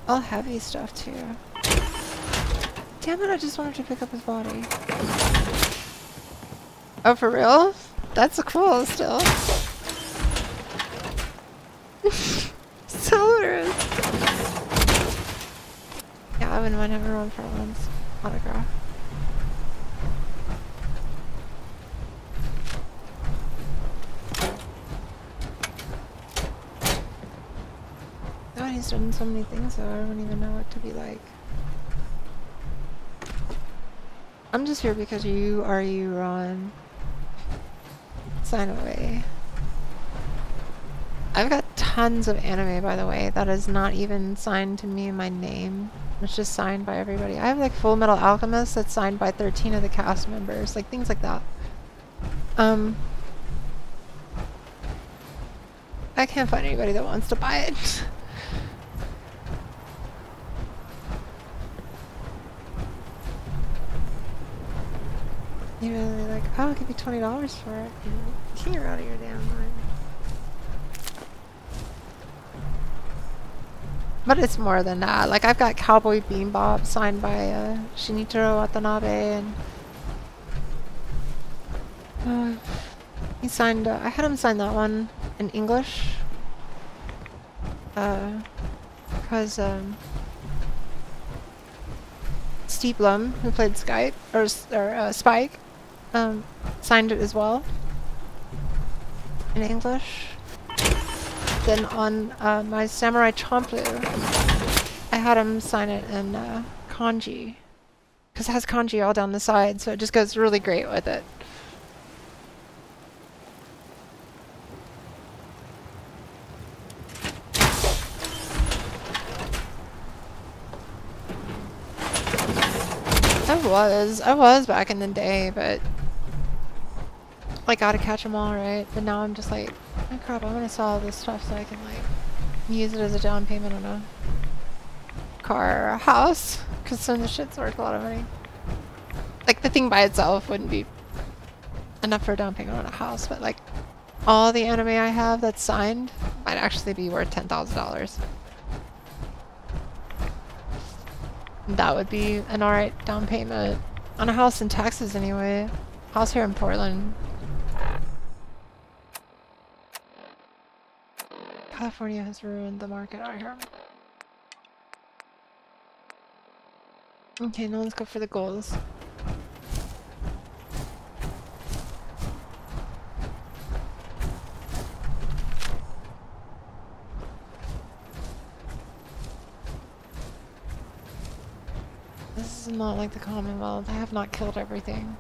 all heavy stuff too. Damn it, I just wanted to pick up his body. Oh, for real? That's cool still. So rude. Yeah, I wouldn't mind having Ron Perlman's autograph. God, he's done so many things though, I don't even know what to be like. I'm just here because you are you, Ron. Sign away. I've got tons of anime, by the way, that is not even signed to me in my name. It's just signed by everybody. I have like Full Metal Alchemist that's signed by 13 of the cast members, like things like that. I can't find anybody that wants to buy it. You're really like, oh, I'll give you $20 for it. You're out of your damn mind. But it's more than that. Like, I've got Cowboy Bebop signed by Shinichiro Watanabe, and he signed. I had him sign that one in English, because Steve Blum, who played Spike, signed it as well in English. Then on my Samurai Champloo, I had him sign it in kanji, because it has kanji all down the side, so it just goes really great with it. I was back in the day, but I gotta catch them all, right? But now I'm just like, oh crap, I'm gonna sell all this stuff so I can like use it as a down payment on a car or a house, because some of the shit's worth a lot of money. Like the thing by itself wouldn't be enough for a down payment on a house, but like all the anime I have that's signed might actually be worth $10,000. That would be an alright down payment on a house in Texas anyway. House here in Portland. California has ruined the market out here. Okay, now let's go for the goals. This is not like the Commonwealth. I have not killed everything.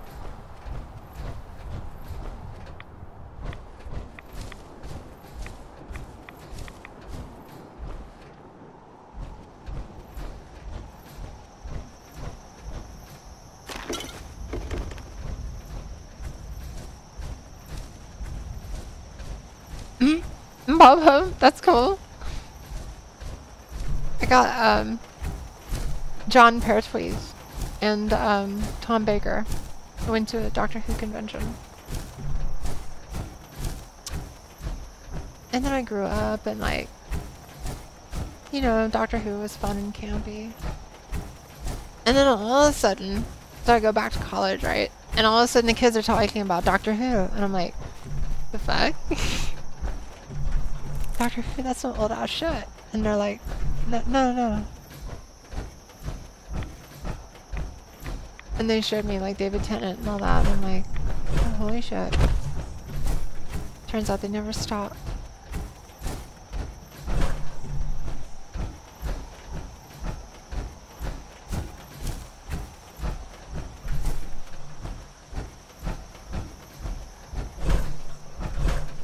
Bob home. That's cool. I got John Pertwee and Tom Baker. I went to a Doctor Who convention. And then I grew up and like, you know, Doctor Who was fun and campy. And then all of a sudden, so I go back to college, right? And all of a sudden the kids are talking about Doctor Who. And I'm like, the fuck? Doctor Who, that's some old ass shit. And they're like, no. And they showed me like David Tennant and all that, and I'm like, oh, holy shit. Turns out they never stopped.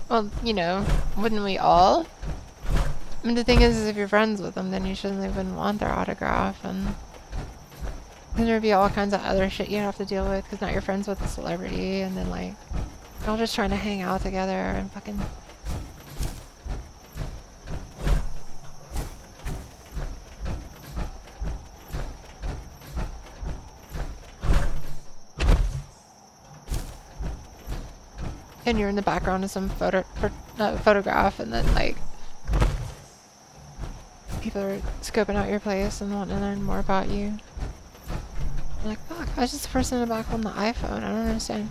Well, you know, wouldn't we all? I mean, the thing is if you're friends with them, then you shouldn't even want their autograph, and then there'd be all kinds of other shit you have to deal with because now you're friends with a celebrity, and then like, you're all just trying to hang out together and fucking... And you're in the background of some photograph, and then like people are scoping out your place and wanting to learn more about you. I'm like, fuck, I was just the person in the back on the iPhone. I don't understand.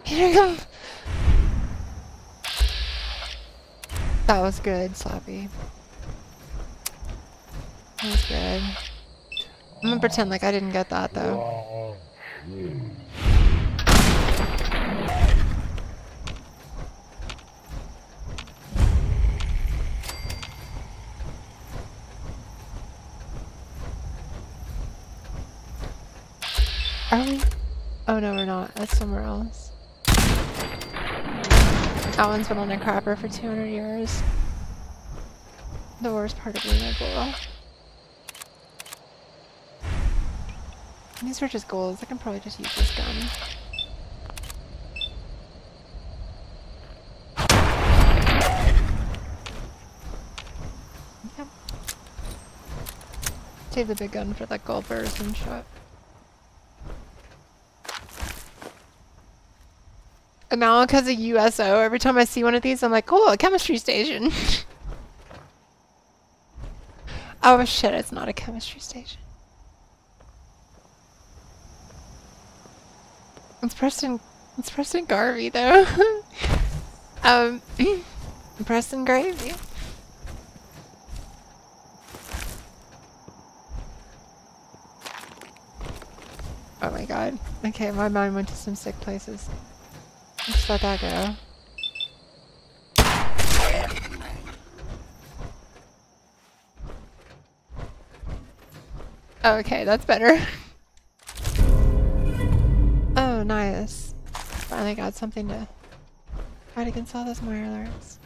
Here we go. That was good, Slappy. That was good. I'm gonna pretend like I didn't get that, though. Are we? Oh no, we're not. That's somewhere else. That one's been on a crapper for 200 years. The worst part of being a ghoul. These are just ghouls. I can probably just use this gun. Yep. Save the big gun for like ghoul burst and shit. And now because of USO, every time I see one of these, I'm like, cool, a chemistry station. Oh shit, it's not a chemistry station. It's Preston Garvey though. Preston Gravy. Oh my god. Okay, my mind went to some sick places. Just let that go. Okay, that's better. Oh, nice. Finally got something to fight against all those Meyer alerts.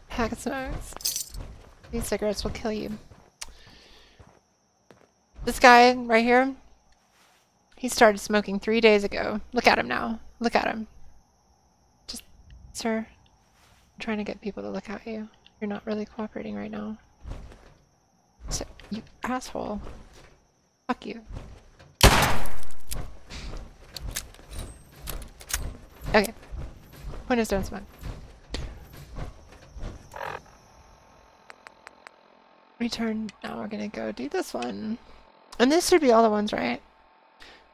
Pack of smokes. These cigarettes will kill you. This guy right here, he started smoking 3 days ago. Look at him now. Look at him. Just Sir, I'm trying to get people to look at you. You're not really cooperating right now. So, you asshole. Fuck you. Okay. Point of stone smoke. Return. Now we're gonna go do this one. And this should be all the ones, right?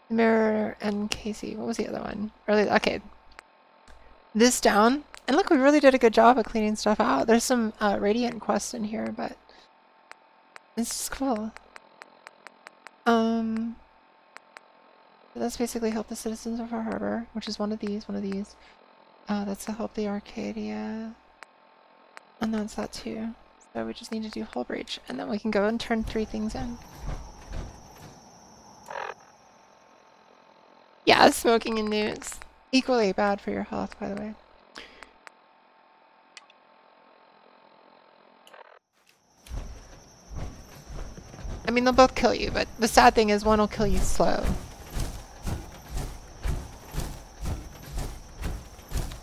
Mirror and Casey. What was the other one? Early. Okay. This down. And look, we really did a good job of cleaning stuff out. There's some Radiant quests in here, but this is cool. That's basically help the citizens of our harbor, which is one of these. That's to help the Acadia. And that's that too. So we just need to do hull breach, and then we can go and turn 3 things in. Yeah, smoking and nukes. Equally bad for your health, by the way. I mean, they'll both kill you, but the sad thing is one will kill you slow.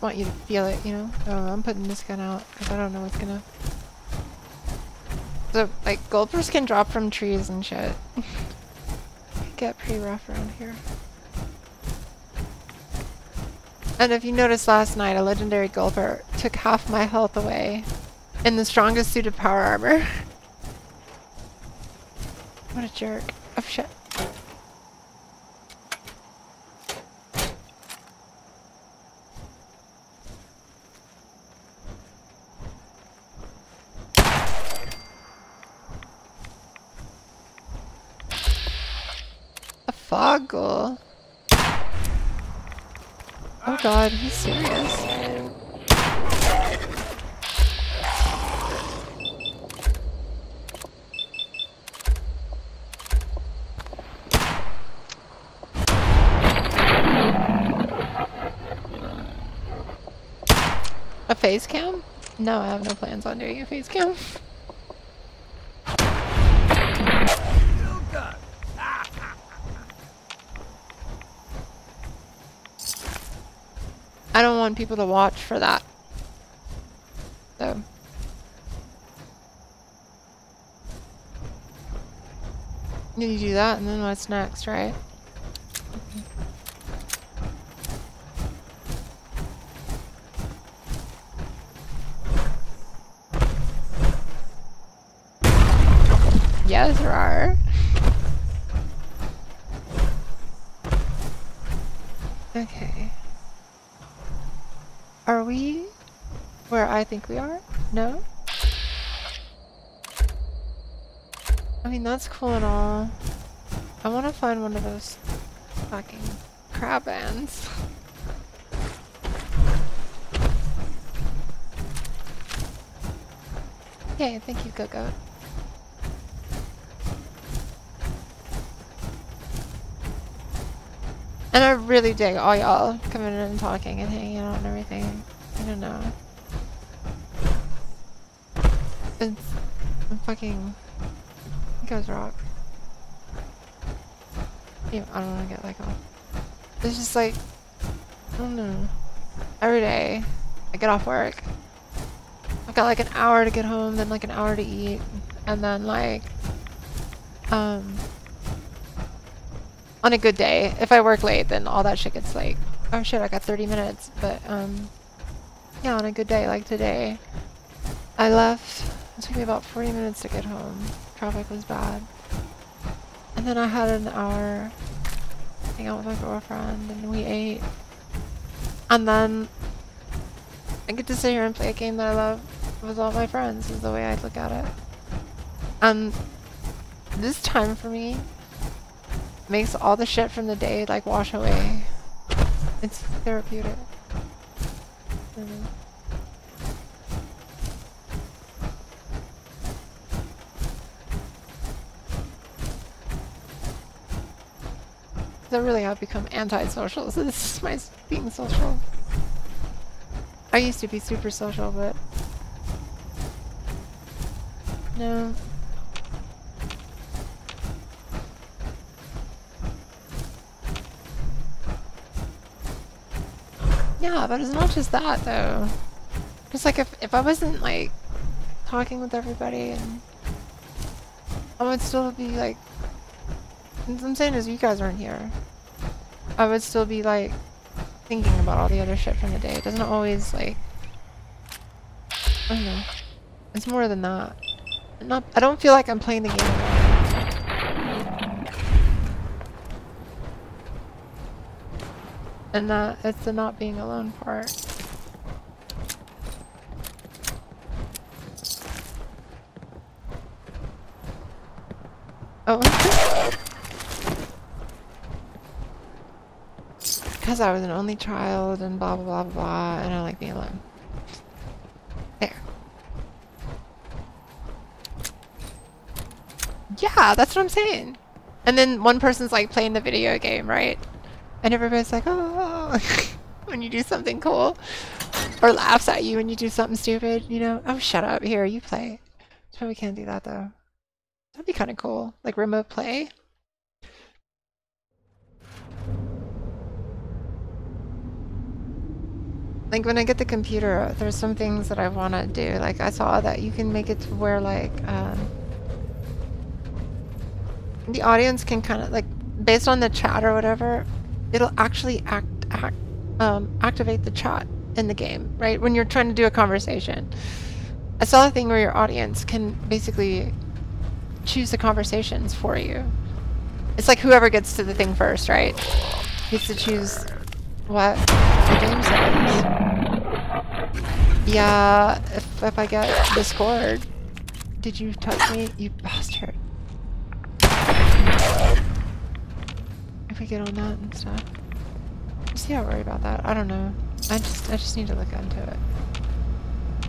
I want you to feel it, you know? Oh, I'm putting this gun out because I don't know what's gonna... So, like, gulpers can drop from trees and shit. Get pretty rough around here. And if you noticed last night, a legendary gulper took half my health away in the strongest suit of power armor. What a jerk. Oh shit. A foggle. Oh god, he's serious. A face cam? No, I have no plans on doing a face cam. I don't want people to watch for that. So. You do that and then what's next, right? Yes, there are. Okay. Are we where I think we are? No? I mean, that's cool and all. I want to find one of those fucking crab ants. Yay, thank you, Coco. And I really dig all y'all coming in and talking and hanging out and everything. I don't know. I'm fucking... You guys rock. Yeah, I don't want to get like off. It's just like... I don't know. Every day, I get off work. I've got like an hour to get home, then like an hour to eat. And then like... on a good day, if I work late, then all that shit gets like, oh shit, I got 30 minutes. But, yeah, on a good day, like today, I left. It took me about 40 minutes to get home. Traffic was bad. And then I had an hour to hang out with my girlfriend, and we ate. And then I get to sit here and play a game that I love with all my friends, is the way I look at it. And this time for me makes all the shit from the day like wash away. It's therapeutic. I really have become anti-social, so this is my being social. I used to be super social, but no. Yeah, but it's not just that though. It's like if I wasn't like talking with everybody, and I would still be like, what I'm saying is you guys aren't here. I would still be like thinking about all the other shit from the day. It doesn't always like, I don't know. It's more than that. I don't feel like I'm playing the game alone. And that it's the not being alone part. Oh. Because I was an only child and blah blah blah blah blah, and I like being alone. There. Yeah, that's what I'm saying. And then one person's like playing the video game, right? And everybody's like, oh, when you do something cool. Or laughs at you when you do something stupid, you know? Oh, shut up. Here, you play. Probably can't do that though. That'd be kind of cool. Like remote play. Like when I get the computer, there's some things that I want to do. Like I saw that you can make it to where like the audience can kind of like, based on the chat or whatever, it'll actually activate the chat in the game, right? When you're trying to do a conversation. I saw a thing where your audience can basically choose the conversations for you. It's like whoever gets to the thing first, right? Gets to choose what the game says. Yeah, if I get Discord. Did you touch me? You bastard. If we get on that and stuff. See, I worry about that. I don't know. I just need to look into it.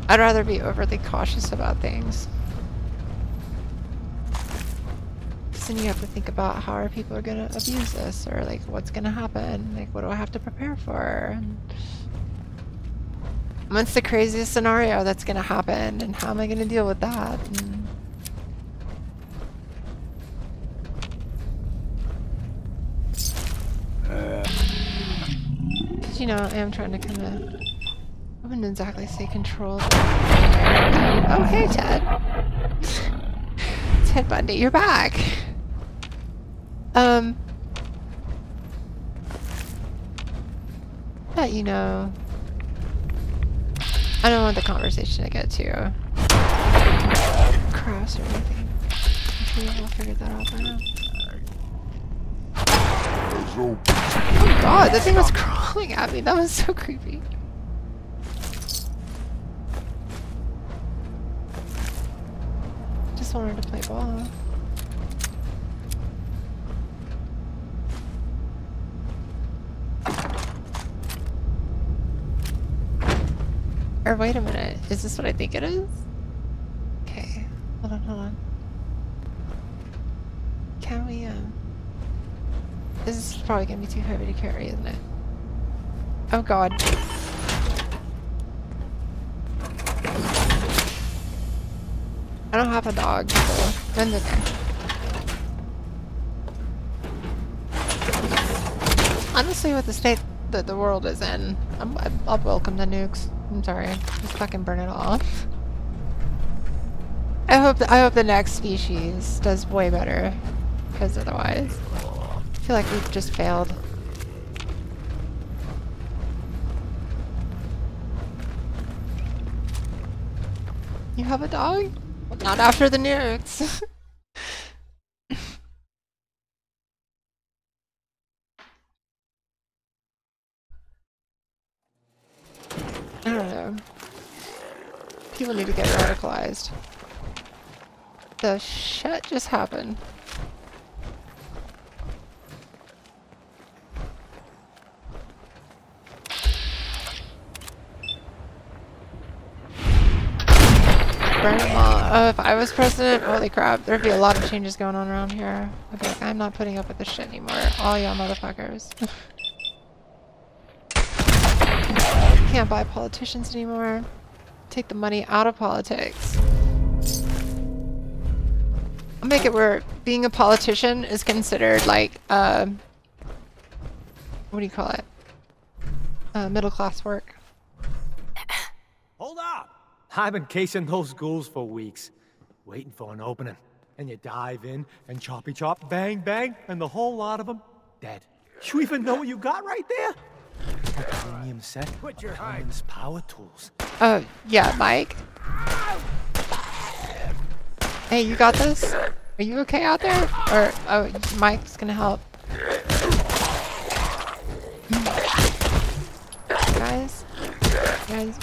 I'd rather be overly cautious about things. Because then you have to think about how are people gonna abuse this, or like what's gonna happen, like what do I have to prepare for, and what's the craziest scenario that's gonna happen, and how am I gonna deal with that? And you know, I am trying to kind of, I wouldn't exactly say control. Oh, hey, Ted. Ted Bundy, you're back. But you know, I don't want the conversation to get too cross or anything. I'm sure you've all figured that out by now. Oh god, that thing was crawling at me. That was so creepy. Just wanted to play ball. Or wait a minute, is this what I think it is? Okay, hold on. Can we, this is probably gonna be too heavy to carry, isn't it? Oh god. I don't have a dog, so then okay. Honestly, with the state that the world is in, I'll welcome the nukes. I'm sorry, just fucking burn it off. I hope the next species does way better, because otherwise, I feel like we've just failed. You have a dog? Well, not after the nukes. I don't know. People need to get radicalized. The shit just happened. Oh, if I was president, holy crap, there'd be a lot of changes going on around here. I'd be like, I'm not putting up with this shit anymore. All y'all motherfuckers. Can't buy politicians anymore. Take the money out of politics. I'll make it where being a politician is considered like, what do you call it? middle class work. Hold up! I've been casing those ghouls for weeks, waiting for an opening. And you dive in and choppy chop, bang bang, and the whole lot of them dead. You even know what you got right there? A premium set of Hellman's power tools. Oh, yeah, Mike. Hey, you got this? Are you okay out there? Or, oh, Mike's gonna help. Guys,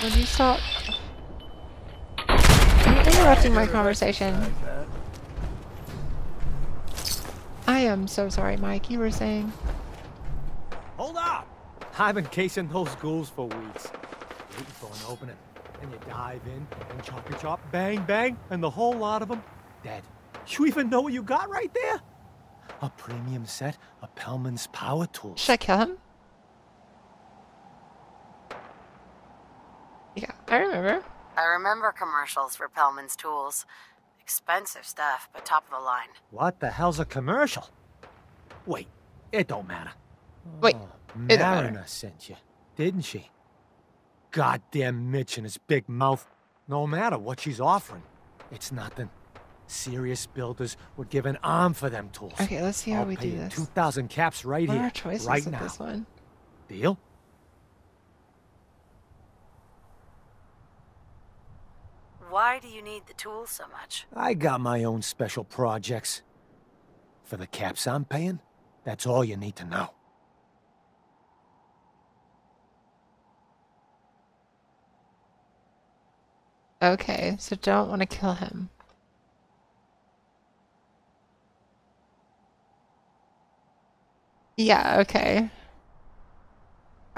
would you stop? You're interrupting my conversation. I am so sorry, Mike. You were saying. Hold up! I've been casing those ghouls for weeks, waiting for an opening. And you dive in and choppy chop, bang bang, and the whole lot of them dead. You even know what you got right there? A premium set of Hellman's power tools. Should I kill him? Yeah, I remember. I remember commercials for Pellman's tools. Expensive stuff, but top of the line. What the hell's a commercial? Wait, it don't matter. Wait, it don't matter. Mariner sent you, didn't she? Goddamn Mitch and his big mouth. No matter what she's offering, it's nothing. Serious builders would give an arm for them tools. Okay, let's see how we do pay this. 2,000 caps right What are here, our choices right with now. this one? Deal? Why do you need the tools so much? I got my own special projects. For the caps I'm paying, that's all you need to know. Okay, so don't want to kill him. Yeah, okay.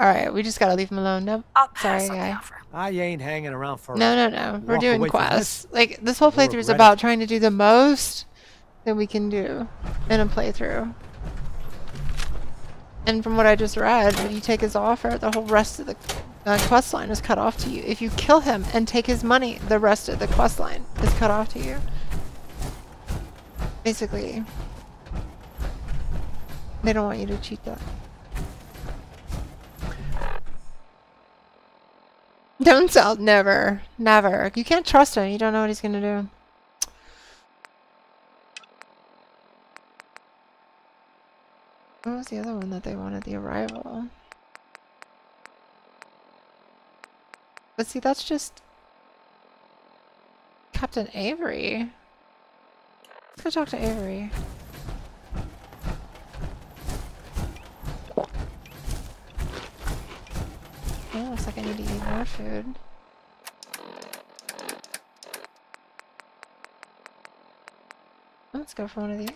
Alright, we just gotta leave him alone. Nope. Sorry, guy. I ain't hanging around for No. We're walk doing away from quests. this. Like, this whole You'll playthrough is regret about it. trying to do the most that we can do in a playthrough. And from what I just read, when you take his offer, the whole rest of the quest line is cut off to you. If you kill him and take his money, the rest of the quest line is cut off to you. Basically, they don't want you to cheat that. Don't sell. Never. Never. You can't trust him. You don't know what he's gonna do. What was the other one that they wanted? The Arrival. But see, that's just Captain Avery. Let's go talk to Avery. Oh, looks like I need to eat more food. Let's go for one of these.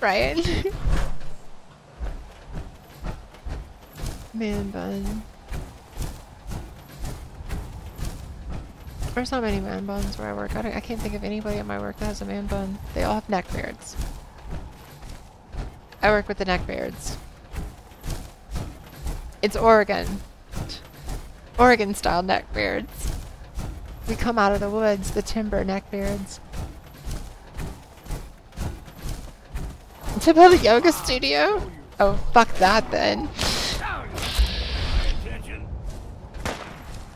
Right? Man bun. There's not many man buns where I work. I can't think of anybody at my work that has a man bun. They all have neck beards. I work with the neck beards. It's Oregon. Oregon style neck beards. We come out of the woods, the timber neck beards. To build a yoga studio? Oh, fuck that then.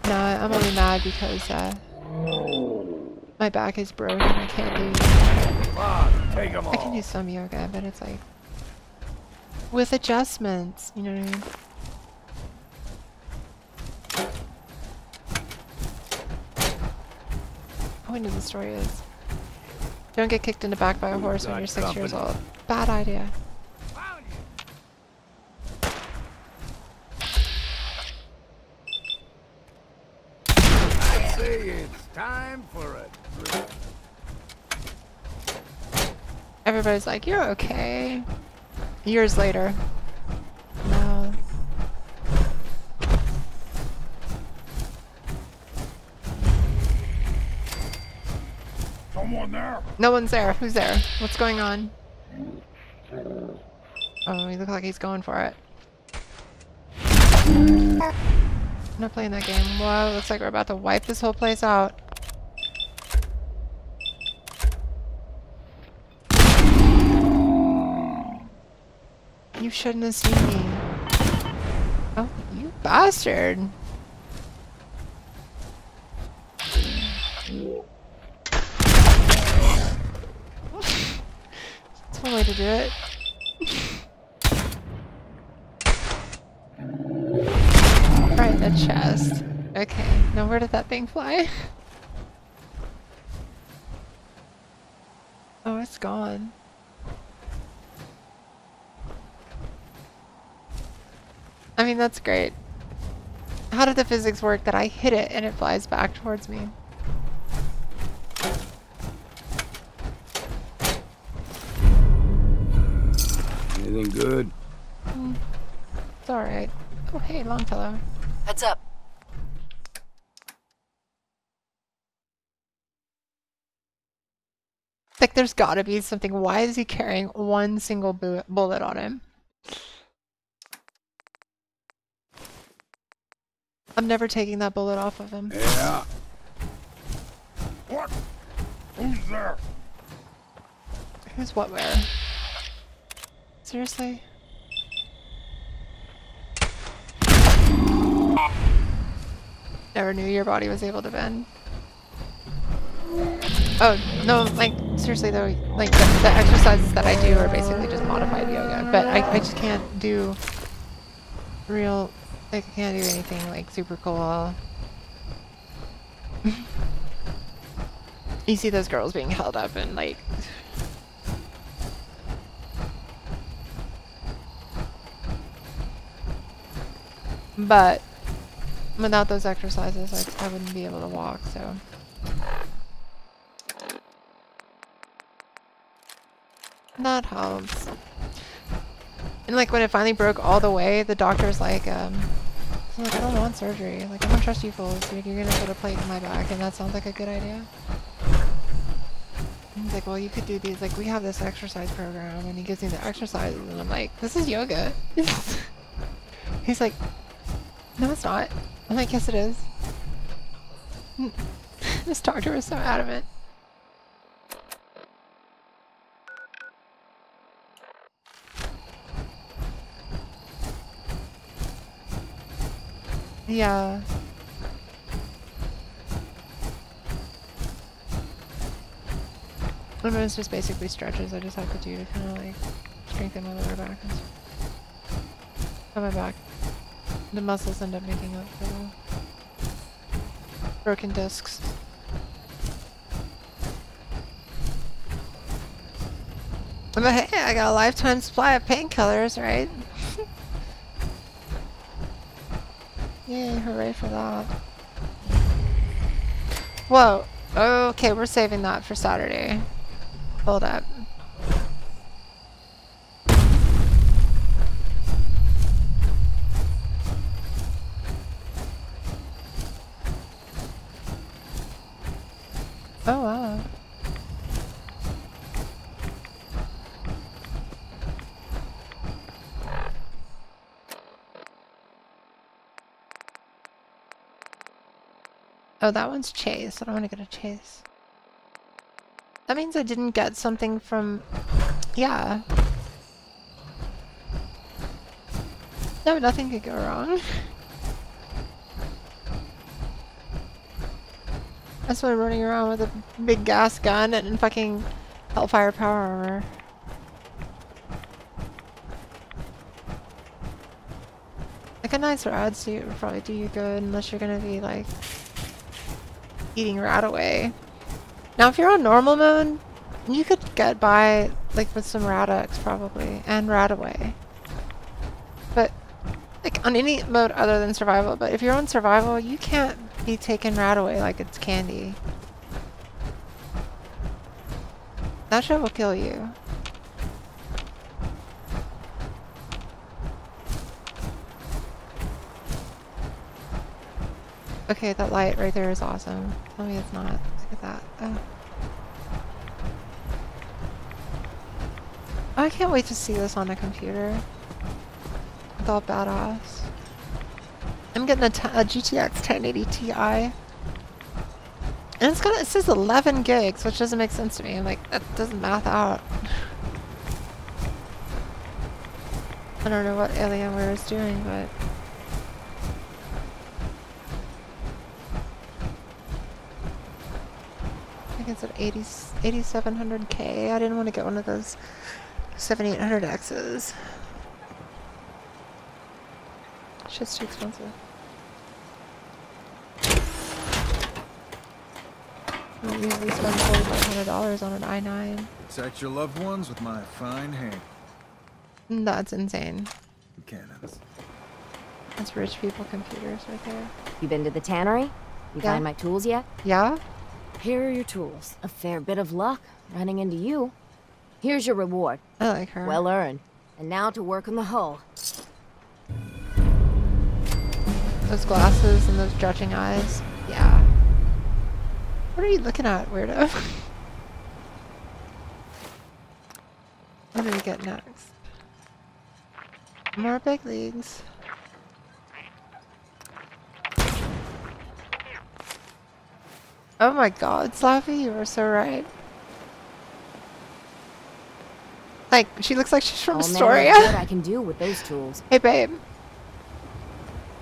No, I'm only mad because my back is broken. I can't do. I can do some yoga, but it's like with adjustments. You know what I mean? Point of the story is don't get kicked in the back by a horse when you're 6 years old. Bad idea. I say it's time for it. Everybody's like, you're okay. Years later. No. Someone there? No one's there. Who's there? What's going on? Oh, he looks like he's going for it. I'm not playing that game. Whoa, looks like we're about to wipe this whole place out. You shouldn't have seen me. Oh, you bastard. That's one way to do it. Right in the chest. Okay, now where did that thing fly? Oh, it's gone. I mean, that's great. How did the physics work that I hit it and it flies back towards me? Anything good? It's alright. Oh, hey, Longfellow. Heads up. Like, there's gotta be something. Why is he carrying one single bullet on him? I'm never taking that bullet off of him. Yeah. What? Who's there? Who's what where? Seriously? Never knew your body was able to bend. Oh, no, like, seriously though, like, the exercises that I do are basically just modified yoga, but I just can't do real, like, I can't do anything, like, super cool. You see those girls being held up and, like... But, without those exercises, I wouldn't be able to walk, so... That helps. And like when it finally broke all the way, the doctor's like, I don't want surgery. Like, I don't trust you fools. You're gonna put a plate in my back, and that sounds like a good idea. And he's like, well, you could do these. Like, we have this exercise program, and he gives me the exercises, and I'm like, this is yoga. He's like, no, it's not. I'm like, yes, it is. This doctor was so adamant. Yeah. I mean, it's just basically stretches I just have to do to kind of like strengthen my lower back and on my back. The muscles end up making up for the broken discs. But hey, I got a lifetime supply of painkillers, right? Yay, hooray for that. Whoa. Okay, we're saving that for Saturday. Hold up. Oh, wow. Oh, that one's chase. I don't want to get a chase. That means I didn't get something from... Yeah. No, nothing could go wrong. That's why I'm running around with a big gas gun and fucking Hellfire power armor. Like a nice rad suit would probably do you good unless you're gonna be like eating rat away. Now if you're on normal mode, you could get by like with some Radux probably and rat away. But like on any mode other than survival, but if you're on survival, you can't be taking rat away like it's candy. That shit will kill you. Okay, that light right there is awesome. Tell me it's not. Look at that. Oh. I can't wait to see this on a computer. It's all badass. I'm getting a GTX 1080 Ti. And it's got, it says 11 gigs, which doesn't make sense to me. I'm like, that doesn't math out. I don't know what Alienware is doing, but I think it's at 8,700K. I didn't want to get one of those 7,800Xs. Shit's too expensive. I usually spend $4,500 on an i9. Protect your loved ones with my fine hand. That's insane. Cannons. That's rich people computers right there. You been to the tannery? You find my tools yet? Yeah? Here are your tools. A fair bit of luck running into you. Here's your reward. I like her. Well earned. And now to work on the hull. Those glasses and those judging eyes. Yeah. What are you looking at, weirdo? What do we get next? More big leagues. Oh my god, Slappy, you were so right. Like, she looks like she's from Astoria. What I can do with those tools. Hey babe.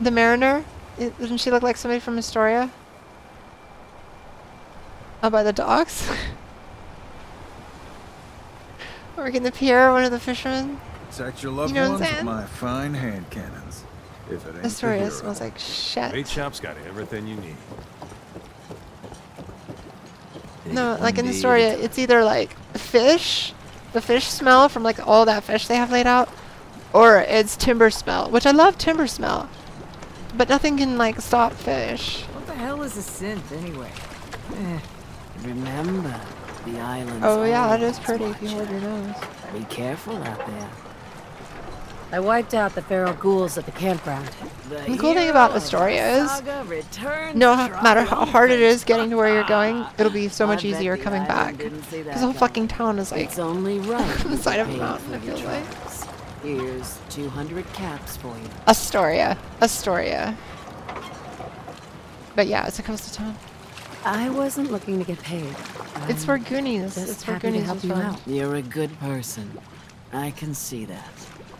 The Mariner? Doesn't she look like somebody from Astoria? Oh, by the docks? Working the pier, one of the fishermen. Protect your loved You know what I'm ones with saying? my fine hand cannons. If it ain't Astoria the smells like shit. Bait shop's got everything you need. No, like in Astoria, it's either like fish, the fish smell from like all that fish they have laid out, or it's timber smell, which I love timber smell, but nothing can like stop fish. What the hell is a synth anyway? Remember, the island's Oh yeah, that always is pretty if you watching. hold your nose. Be careful out there. I wiped out the feral ghouls at the campground. The cool thing about Astoria is, no matter how hard it is getting to where you're going, it'll be so much easier coming back. Because the whole fucking town is like It's only right on the side of a you mountain, pay it for your feels like. travels. Here's 200 caps for you. Astoria. Astoria. But yeah, it's a coastal town. I wasn't looking to get paid. It's for Goonies. Just It's for happy to Goonies. help was you fun. out. You're a good person. I can see that.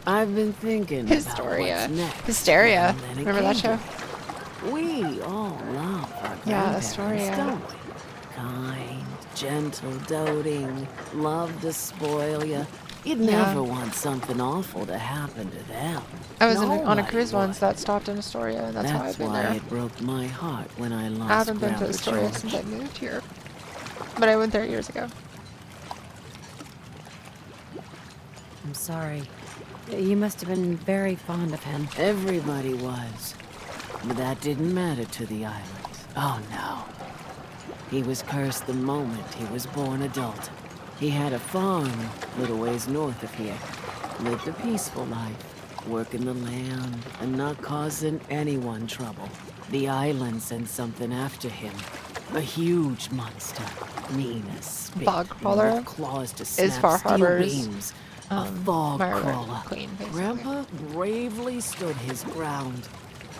I've been thinking Hysteria. about what's next. Hysteria. And then it Remember that came show? to me. We all love our Yeah, grandparents, Astoria. don't we? Kind, gentle, doting, love to spoil you. You'd Yeah. never want something awful to happen to them. I was on a Nobody cruise would. once that stopped in Astoria. That's how I've been why there. it broke my heart when I lost I haven't been to Grandpa Astoria George. since I moved here. But I went there years ago. I'm sorry. You must have been very fond of him. Everybody was. But that didn't matter to the island. Oh no. He was cursed the moment he was born adult. He had a farm a little ways north of here. Lived a peaceful life, working the land and not causing anyone trouble. The island sent something after him. A huge monster. Mean as spit. Bog crawler with claws to is snap Far steel Harbor's beams. A fog Myra crawler. Queen, basically. Grandpa bravely stood his ground.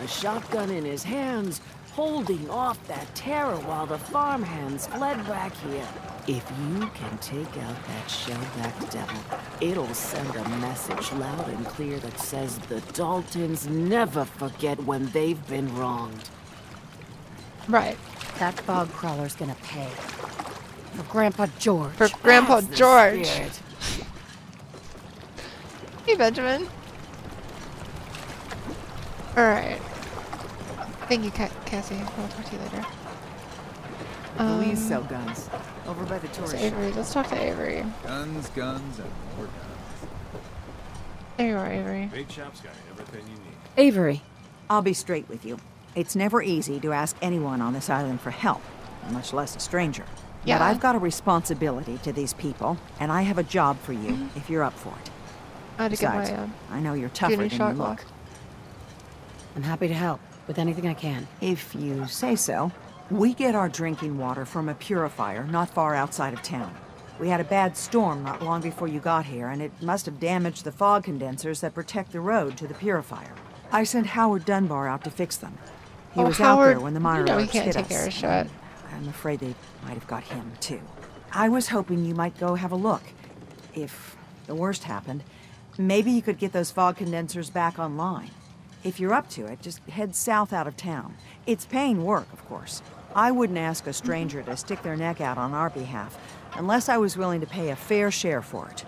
A shotgun in his hands, holding off that terror while the farmhands fled back here. If you can take out that shell-backed devil, it'll send a message loud and clear that says the Daltons never forget when they've been wronged. Right. That fog crawler's gonna pay. For Grandpa George. For Grandpa That's the George. spirit. Hey, Benjamin. Alright. Thank you, Cassie. I'll talk to you later. Police sell guns. Over by the So tourist Avery. shop. Let's talk to Avery. Guns, guns, and more guns. There you are, Avery. Bait shop's got everything you need. Avery. I'll be straight with you. It's never easy to ask anyone on this island for help, much less a stranger. Yeah. But I've got a responsibility to these people, and I have a job for you if you're up for it. I had to get Besides, my I know you're tougher Goonie than shot you clock. look. I'm happy to help with anything I can. If you say so. We get our drinking water from a purifier not far outside of town. We had a bad storm not long before you got here, and it must have damaged the fog condensers that protect the road to the purifier. I sent Howard Dunbar out to fix them. He was out Howard, there when the you miner know he larks can't hit take us. care of shit. I'm afraid they might have got him, too. I was hoping you might go have a look. If the worst happened, Maybe you could get those fog condensers back online. If you're up to it, just head south out of town. It's paying work, of course. I wouldn't ask a stranger to stick their neck out on our behalf, unless I was willing to pay a fair share for it.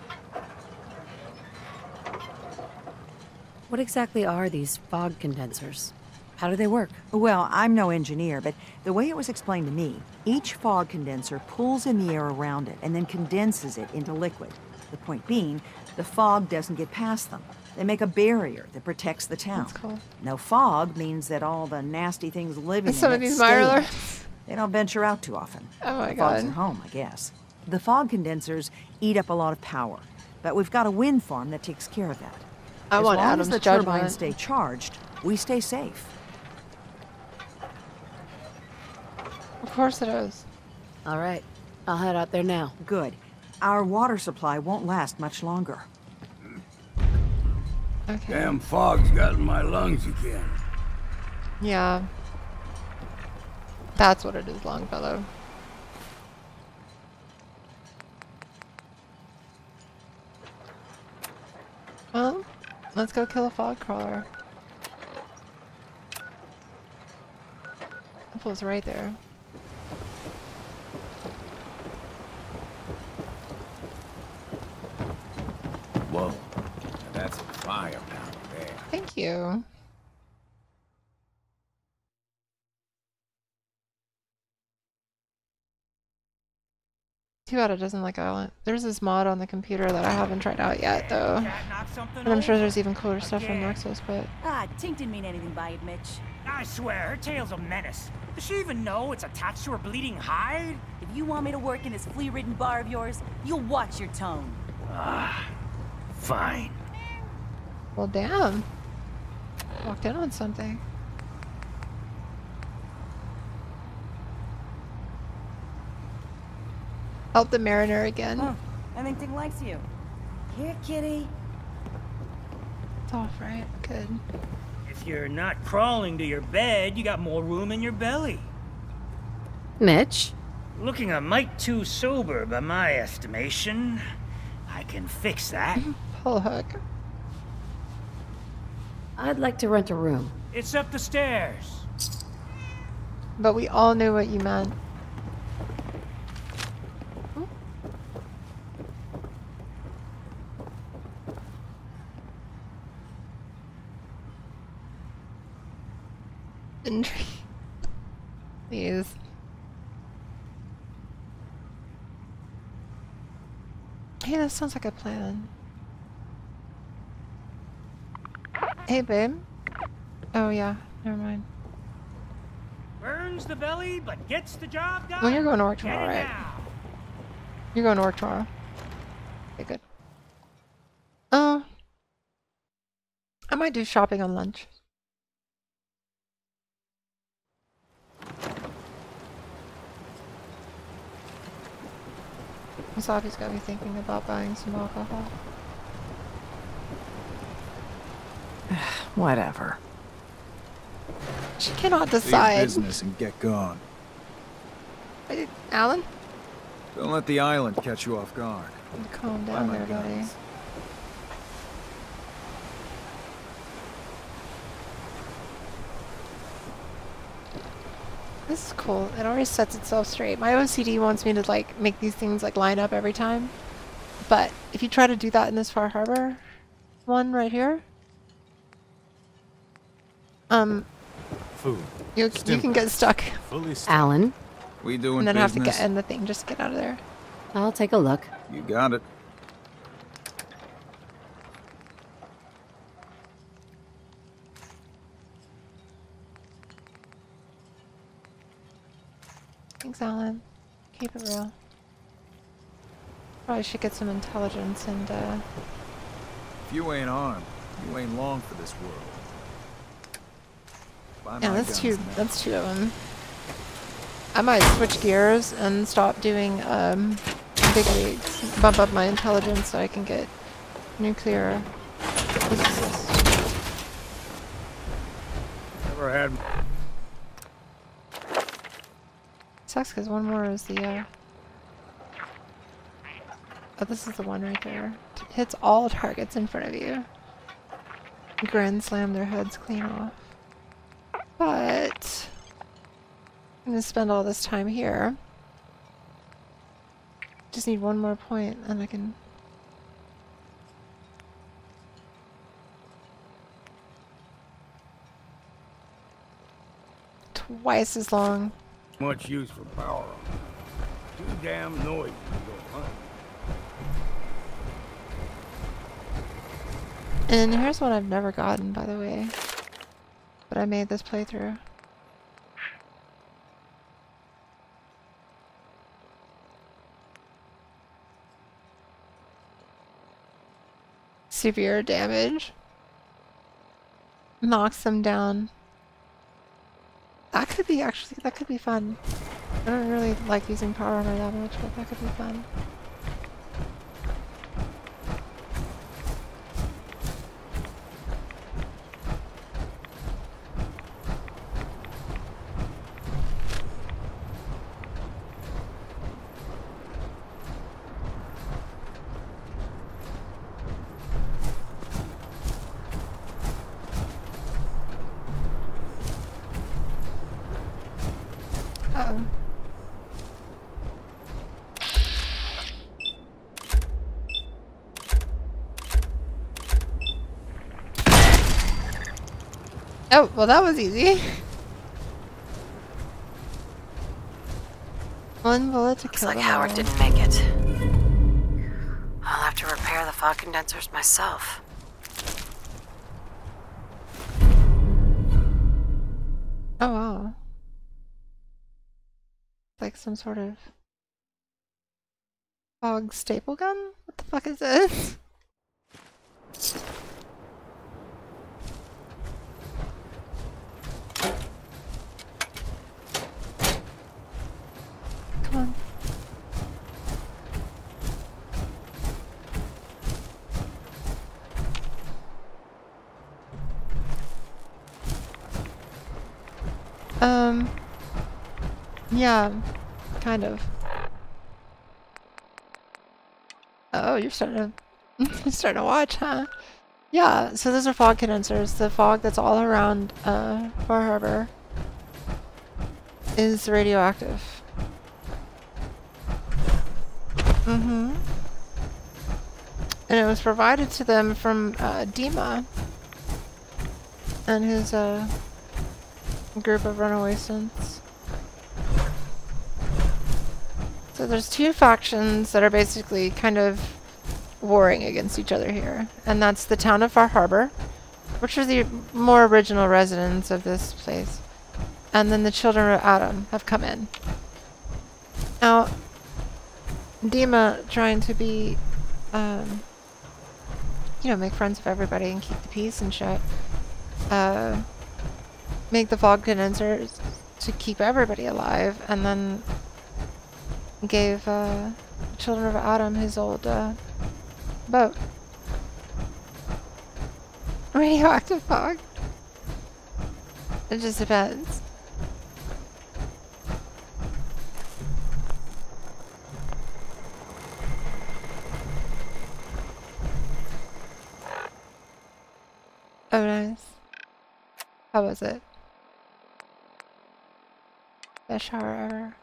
What exactly are these fog condensers? How do they work? Well, I'm no engineer, but the way it was explained to me, each fog condenser pulls in the air around it and then condenses it into liquid. The point being, the fog doesn't get past them. They make a barrier that protects the town. That's cool. No fog means that all the nasty things living Some in of it these stay in Mirror it. They don't venture out too often. Oh my The fog's god. at home, I guess. The fog condensers eat up a lot of power, but we've got a wind farm that takes care of that. I want as long Adam's as the judgment. turbines stay charged, we stay safe. Of course it is. All right. I'll head out there now. Good. Our water supply won't last much longer. Okay. Damn fog's got in my lungs again. Yeah. That's what it is, Longfellow. Well, let's go kill a fog crawler. That was right there. Whoa. That's a fire down there. Thank you. Too bad it doesn't like Island. There's this mod on the computer that I haven't tried out yet, though. And I'm sure there's even cooler stuff from Nexus, but... Ah, Tink didn't mean anything by it, Mitch. I swear, her tail's a menace. Does she even know it's attached to her bleeding hide? If you want me to work in this flea-ridden bar of yours, you'll watch your tone. Ah, fine. Well, damn. Walked in on something. Help the mariner again. Huh. I think Tink likes you. Here, kitty. It's off, right? Good. If you're not crawling to your bed, you got more room in your belly. Mitch? Looking a mite too sober by my estimation. I can fix that. Pull hook. I'd like to rent a room. It's up the stairs. But we all knew what you meant. Please. Hey, that sounds like a plan. Hey, babe. Oh, yeah. Never mind. Burns the belly, but gets the job done. Well, you're going to work tomorrow, right? You're going to work tomorrow. Okay, good. Oh. I might do shopping on lunch. Wasabi's got me thinking about buying some alcohol. Whatever. She cannot Do your decide. business and get gone. Wait, Alan? Don't let the island catch you off guard. Calm Buy down my there, buddy. guns. This is cool. It always sets itself straight. My OCD wants me to like make these things like line up every time. But if you try to do that in this Far Harbor one right here, Food. you can get stuck. Fully Alan? We doing And then business? have to get in the thing. Just get out of there. I'll take a look. You got it. Thanks, Alan. Keep it real. Probably should get some intelligence and If you ain't armed, you ain't long for this world. Buy yeah, my that's guns two. now. That's two of them. I might switch gears and stop doing big leagues. Bump up my intelligence so I can get nuclear physicists. Never had. Sucks because one more is the Oh, this is the one right there. Hits all targets in front of you. Grand slam their heads clean off. But I'm gonna spend all this time here. Just need one more point and I can... Twice as long. Much use for power. Too damn noisy to go hunt. And here's what I've never gotten, by the way. But I made this playthrough. Severe damage. Knocks them down. That could be that could be fun. I don't really like using power armor that much, but that could be fun. Oh, well that was easy. One bullet to kill. Looks like Howard didn't make it. I'll have to repair the fog condensers myself. Oh wow. Like some sort of fog staple gun? What the fuck is this? Come on. Yeah, kind of. Oh, you're starting to watch, huh? Yeah, so those are fog condensers. The fog that's all around Far Harbor is radioactive. Mm-hmm. And it was provided to them from Dima and his group of runaway synths. So there's two factions that are basically kind of warring against each other here. And that's the town of Far Harbor, which are the more original residents of this place. And then the children of Adam have come in. Now, Dima trying to be, you know, make friends with everybody and keep the peace and shit. Make the fog condensers to keep everybody alive, and then gave Children of Adam his old boat. Radioactive fog. It just depends. Oh, nice. How was it? Best shower ever.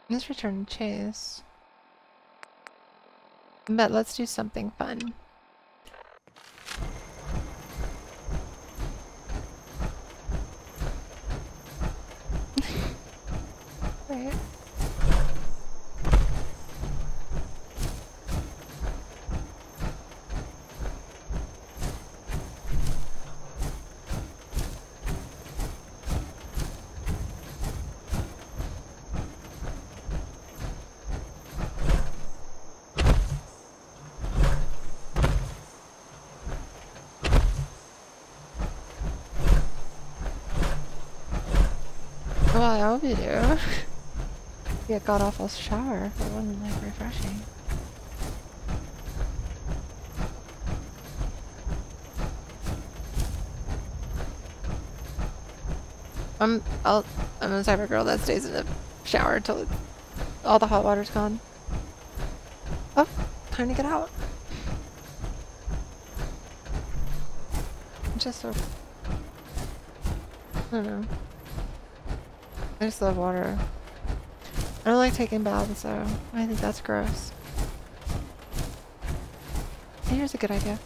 Let's return to chase. But let's do something fun. Right. Well, I hope you do. Get god awful shower. It wasn't like refreshing. I'm a type of girl that stays in a shower till all the hot water's gone. Oh, time to get out. Just so... I don't know. I just love water. I don't like taking baths, so I think that's gross. Here's a good idea.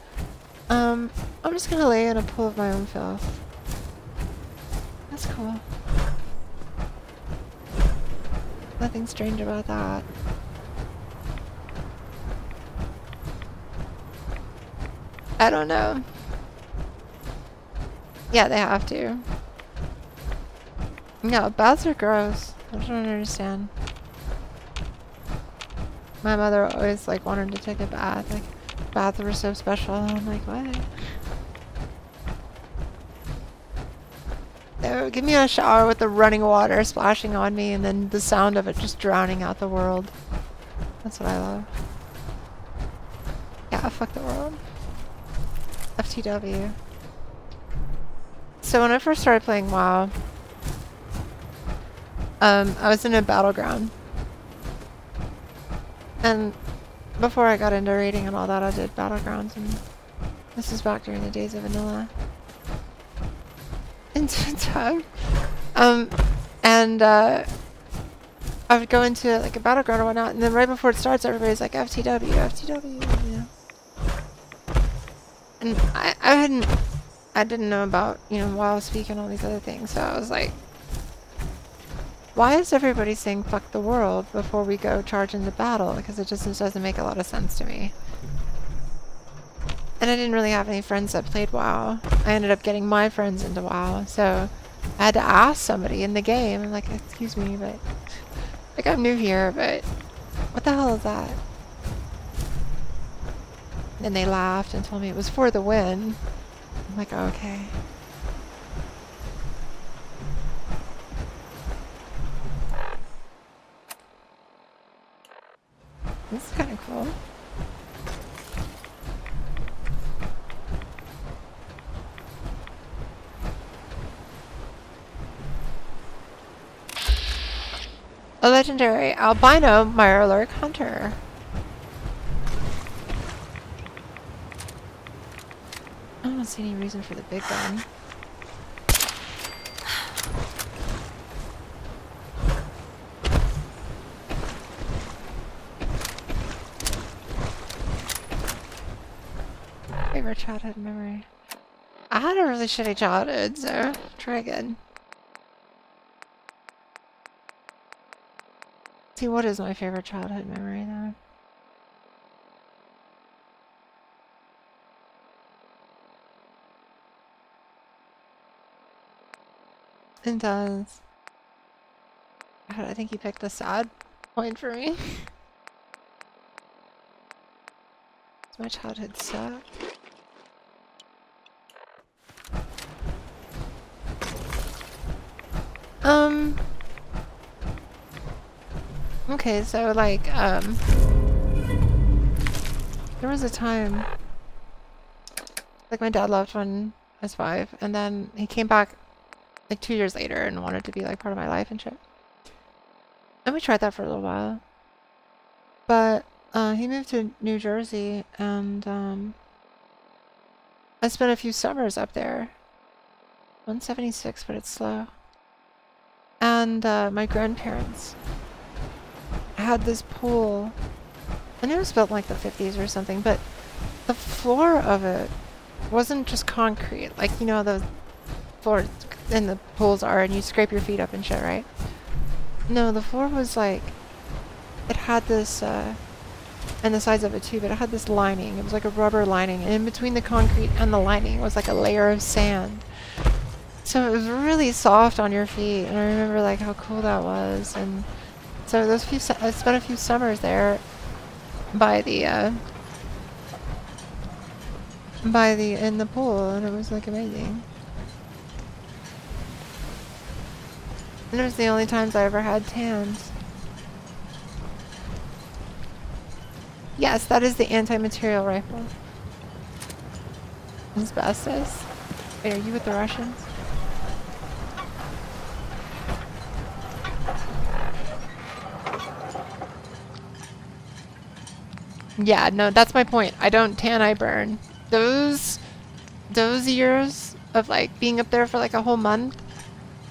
I'm just gonna lay in a pool of my own filth. That's cool. Nothing strange about that. I don't know. Yeah, they have to. No, baths are gross. I don't understand. My mother always like wanted to take a bath. Like, baths were so special. And I'm like, what? So, give me a shower with the running water splashing on me and then the sound of it just drowning out the world. That's what I love. Yeah, fuck the world. FTW. So when I first started playing WoW, I was in a battleground. And before I got into raiding and all that, I did battlegrounds, and this is back during the days of vanilla. Into time. I would go into like a battleground or whatnot, and then right before it starts, everybody's like FTW, FTW, you know. And I didn't know about, you know, WoW Speak and all these other things, so I was like, why is everybody saying fuck the world before we go charge into battle? Because it just doesn't make a lot of sense to me. And I didn't really have any friends that played WoW. I ended up getting my friends into WoW, so I had to ask somebody in the game. I'm like, excuse me, but like, I'm new here, but what the hell is that? And they laughed and told me it was for the win. I'm like, oh, okay. This is kind of cool. A legendary albino Mirelurk hunter. I don't see any reason for the big gun. Favorite childhood memory. I had a really shitty childhood, so try again. See, what is my favorite childhood memory though? It does. God, I think you picked a sad point for me. My childhood sucked. Okay, so like, there was a time, like my dad left when I was 5, and then he came back like 2 years later and wanted to be like part of my life and shit. And we tried that for a little while. But he moved to New Jersey, and I spent a few summers up there. 176, but it's slow. And my grandparents had this pool, and it was built in like the 50s or something, but the floor of it wasn't just concrete, like, you know, the floors in the pools are, and you scrape your feet up and shit, right? No, the floor was like, it had this, and the sides of it too, but it had this lining. It was like a rubber lining, and in between the concrete and the lining was like a layer of sand. So it was really soft on your feet, and I remember like how cool that was. And so those few, I spent a few summers there by the in the pool, and it was like amazing. And it was the only times I ever had tans. Yes, that is the anti-material rifle. Asbestos. Wait, are you with the Russians? Yeah, no, that's my point. I don't tan, I burn. Those years of like being up there for like a whole month,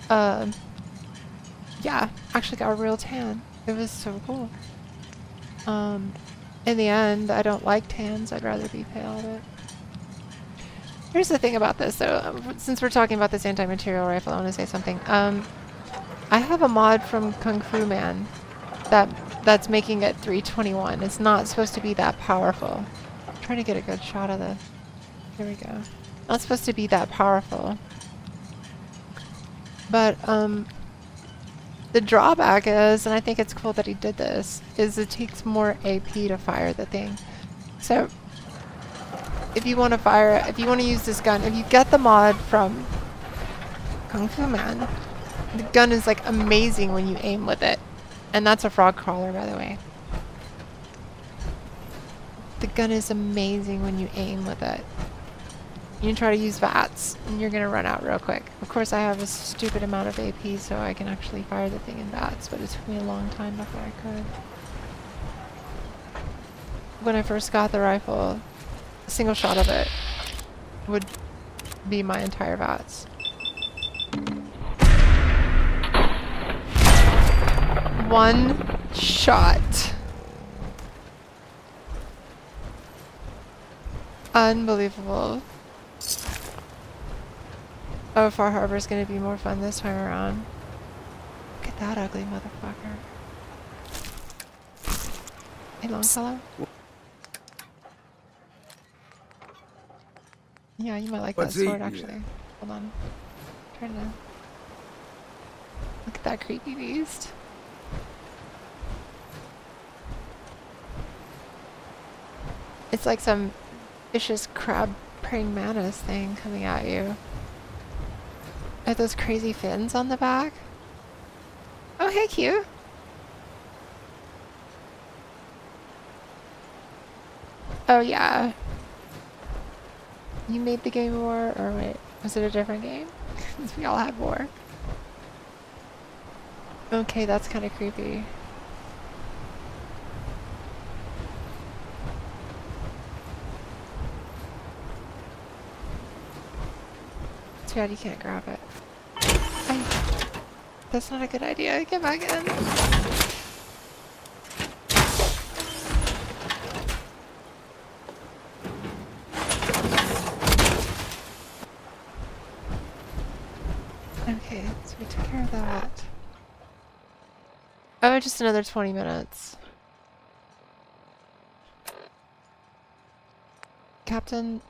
yeah, actually got a real tan. It was so cool. In the end, I don't like tans. I'd rather be pale, but here's the thing about this though. Since we're talking about this anti-material rifle, I want to say something. I have a mod from Kung Fu Man that's making it 321. It's not supposed to be that powerful. I'm trying to get a good shot of this. Here we go. Not supposed to be that powerful. But the drawback is, and I think it's cool that he did this, is it takes more AP to fire the thing. So if you want to fire, if you want to use this gun, if you get the mod from Kung Fu Man, the gun is like amazing when you aim with it. And that's a frog crawler, by the way. The gun is amazing when you aim with it. You can try to use VATS, and you're going to run out real quick. Of course, I have a stupid amount of AP, so I can actually fire the thing in VATS, but it took me a long time before I could. When I first got the rifle, a single shot of it would be my entire VATS. One shot. Unbelievable. Oh, Far Harbor is going to be more fun this time around. Look at that ugly motherfucker. Hey, Longfellow? Yeah, you might like that sword, actually. Hold on. I'm trying to... Look at that creepy beast. It's like some vicious crab praying mantis thing coming at you. Are those crazy fins on the back? Oh, hey, Q. Oh, yeah. You made the game war, or wait, was it a different game? Because we all have war. Okay, that's kind of creepy. Too bad you can't grab it. That's not a good idea. Get back in. Okay, so we took care of that. Oh, just another 20 minutes. Captain,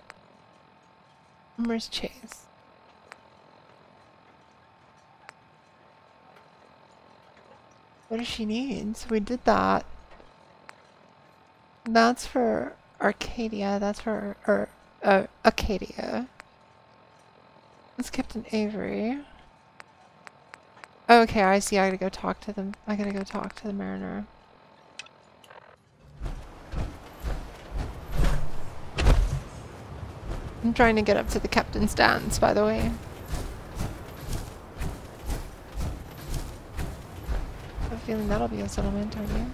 where's Chase? What does she need? So we did that. That's for Arcadia. That's for Acadia. That's Captain Avery. Okay, I see. I gotta go talk to them. I gotta go talk to the mariner. I'm trying to get up to the captain's dance, by the way. I have a feeling that'll be a settlement, aren't you?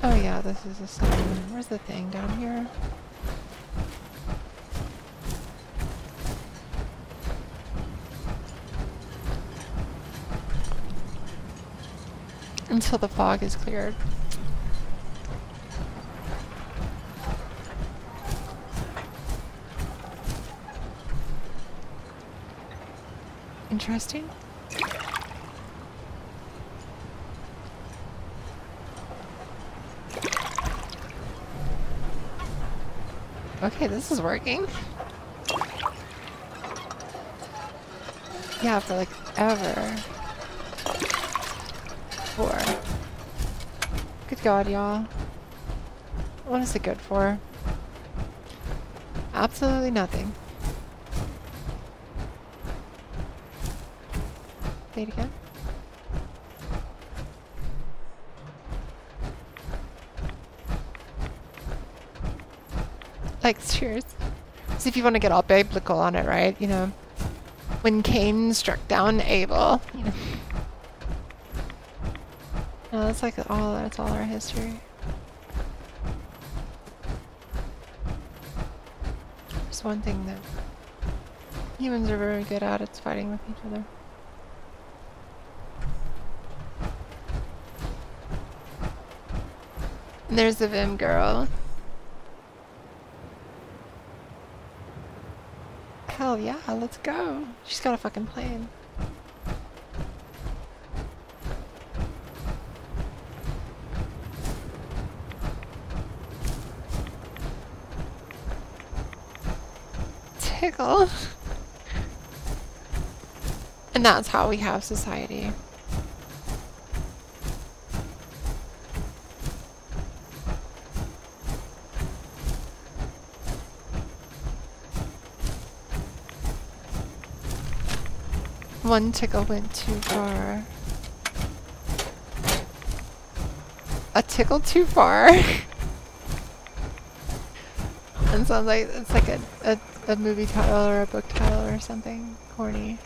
Oh yeah, this is a settlement. Where's the thing? Down here? Until the fog is cleared. Interesting. Okay, this is working. Yeah, for like ever. Good God, y'all. What is it good for? Absolutely nothing. Say it again. Like, cheers. See if you want to get all biblical on it, right? You know, when Cain struck down Abel, you know. No, that's like that's all our history. There's one thing that humans are very good at, it's fighting with each other. And there's the Vim girl. Hell yeah, let's go. She's got a fucking plane. Tickle. And that's how we have society. One tickle went too far. A tickle too far? It sounds like it's like a movie title or a book title or something corny.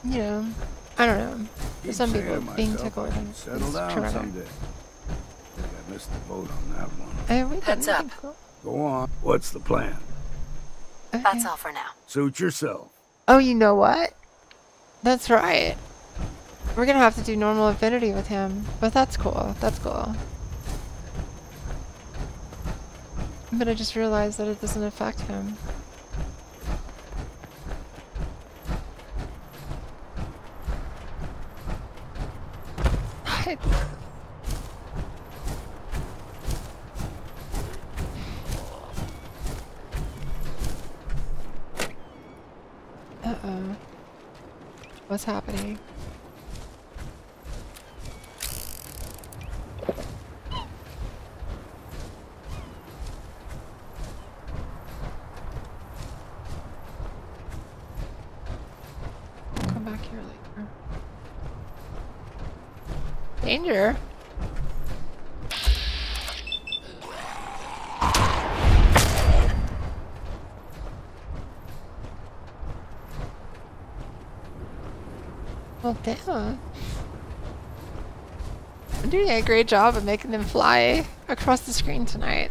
You know, I don't know. For some people, being tickled is traumatic. Someday. I think I missed the boat on that one. Heads up. Go on. What's the plan? Okay. That's all for now. Suit yourself. Oh, you know what? That's right. We're gonna have to do normal affinity with him, but that's cool. That's cool. But I just realized that it doesn't affect him. Uh-oh. What's happening? Come back here later. Danger! Well, damn. I'm doing a great job of making them fly across the screen tonight.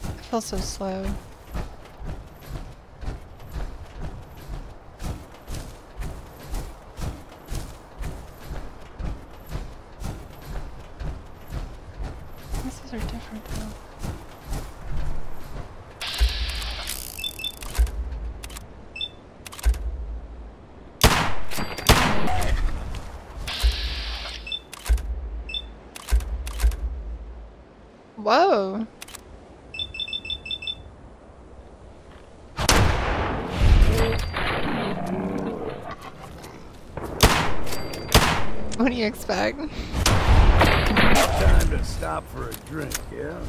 I feel so slow. These are different though. Whoa. What do you expect? Time to stop for a drink, yeah?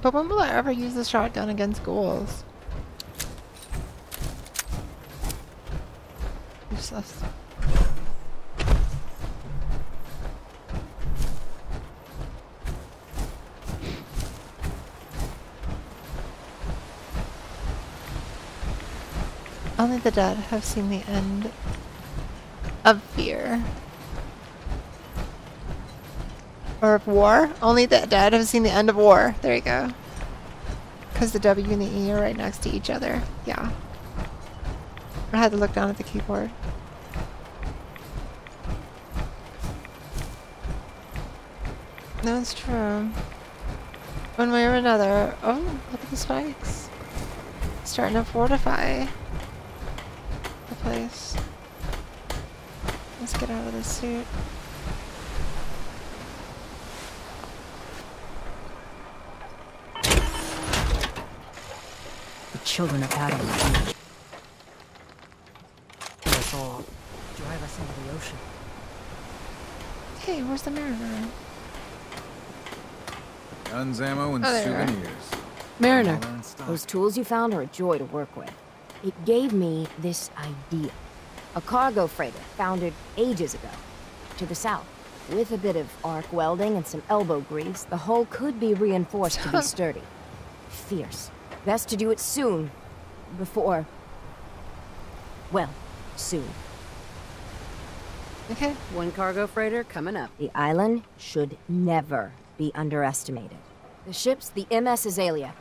But when will I ever use the shotgun against ghouls? Useless. Only the dead have seen the end of fear. Or of war? Only the dead have seen the end of war. There you go. Because the W and the E are right next to each other. Yeah. I had to look down at the keyboard. That's true. One way or another. Oh, look at the spikes. Starting to fortify the place. Let's get out of this suit. children of Adam will do. Us all. Drive us into the ocean. Hey, where's the Mariner? Guns, ammo, and Oh, there you are. souvenirs. Mariner, those tools you found are a joy to work with. It gave me this idea. A cargo freighter foundered ages ago, to the south. With a bit of arc welding and some elbow grease, the hull could be reinforced to be sturdy. Fierce. Best to do it soon. Before... well, soon. Okay. One cargo freighter coming up. The island should never be underestimated. The ship's the MS Azalea.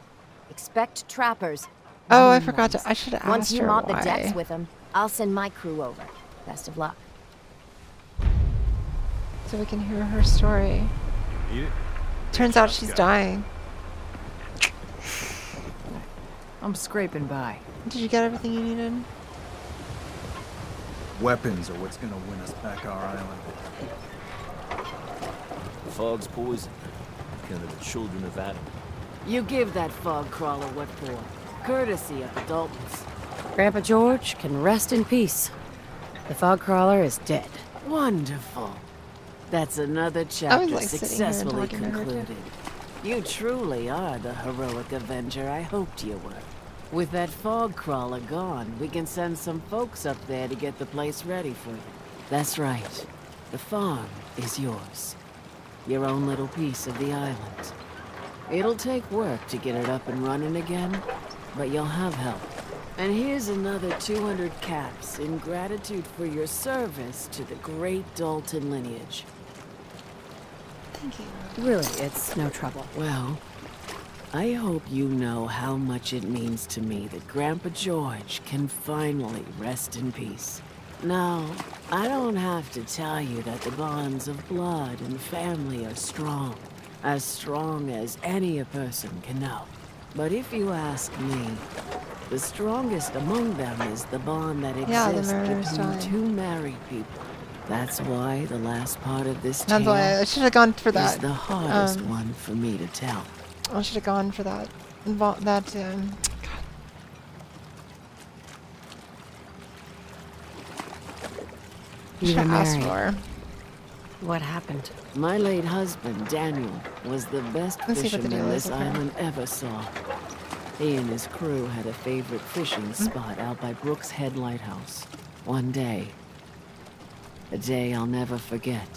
Expect trappers. Oh, I forgot to. I should have asked Once you her mount why. the decks with them, I'll send my crew over. Best of luck. So we can hear her story. Eat it? Turns out she's dying. I'm scraping by. Did you get everything you needed? Weapons are what's gonna win us back our island. Fog's poison. Kind of the children of Adam. You give that fog crawler what for. Courtesy of the Daltons. Grandpa George can rest in peace. The fog crawler is dead. Wonderful. That's another chapter like sitting here and successfully talking to her, too. concluded. You truly are the heroic avenger I hoped you were. With that fog crawler gone, we can send some folks up there to get the place ready for you. That's right. The farm is yours. Your own little piece of the island. It'll take work to get it up and running again, but you'll have help. And here's another 200 caps in gratitude for your service to the great Dalton lineage. Thank you. Really, it's no trouble. Well, I hope you know how much it means to me that Grandpa George can finally rest in peace. Now, I don't have to tell you that the bonds of blood and family are strong. As strong as any a person can know. But if you ask me, the strongest among them is the bond that exists between two married people. That's why the last part of this tale That's why I should have gone for that. is the hardest one for me to tell. I should have gone for that. You were married. for. What happened? My late husband, Daniel, was the best Let's see what the fisherman deal is this with her. island ever saw. He and his crew had a favorite fishing Hmm? spot out by Brooks Head Lighthouse. One day, a day I'll never forget,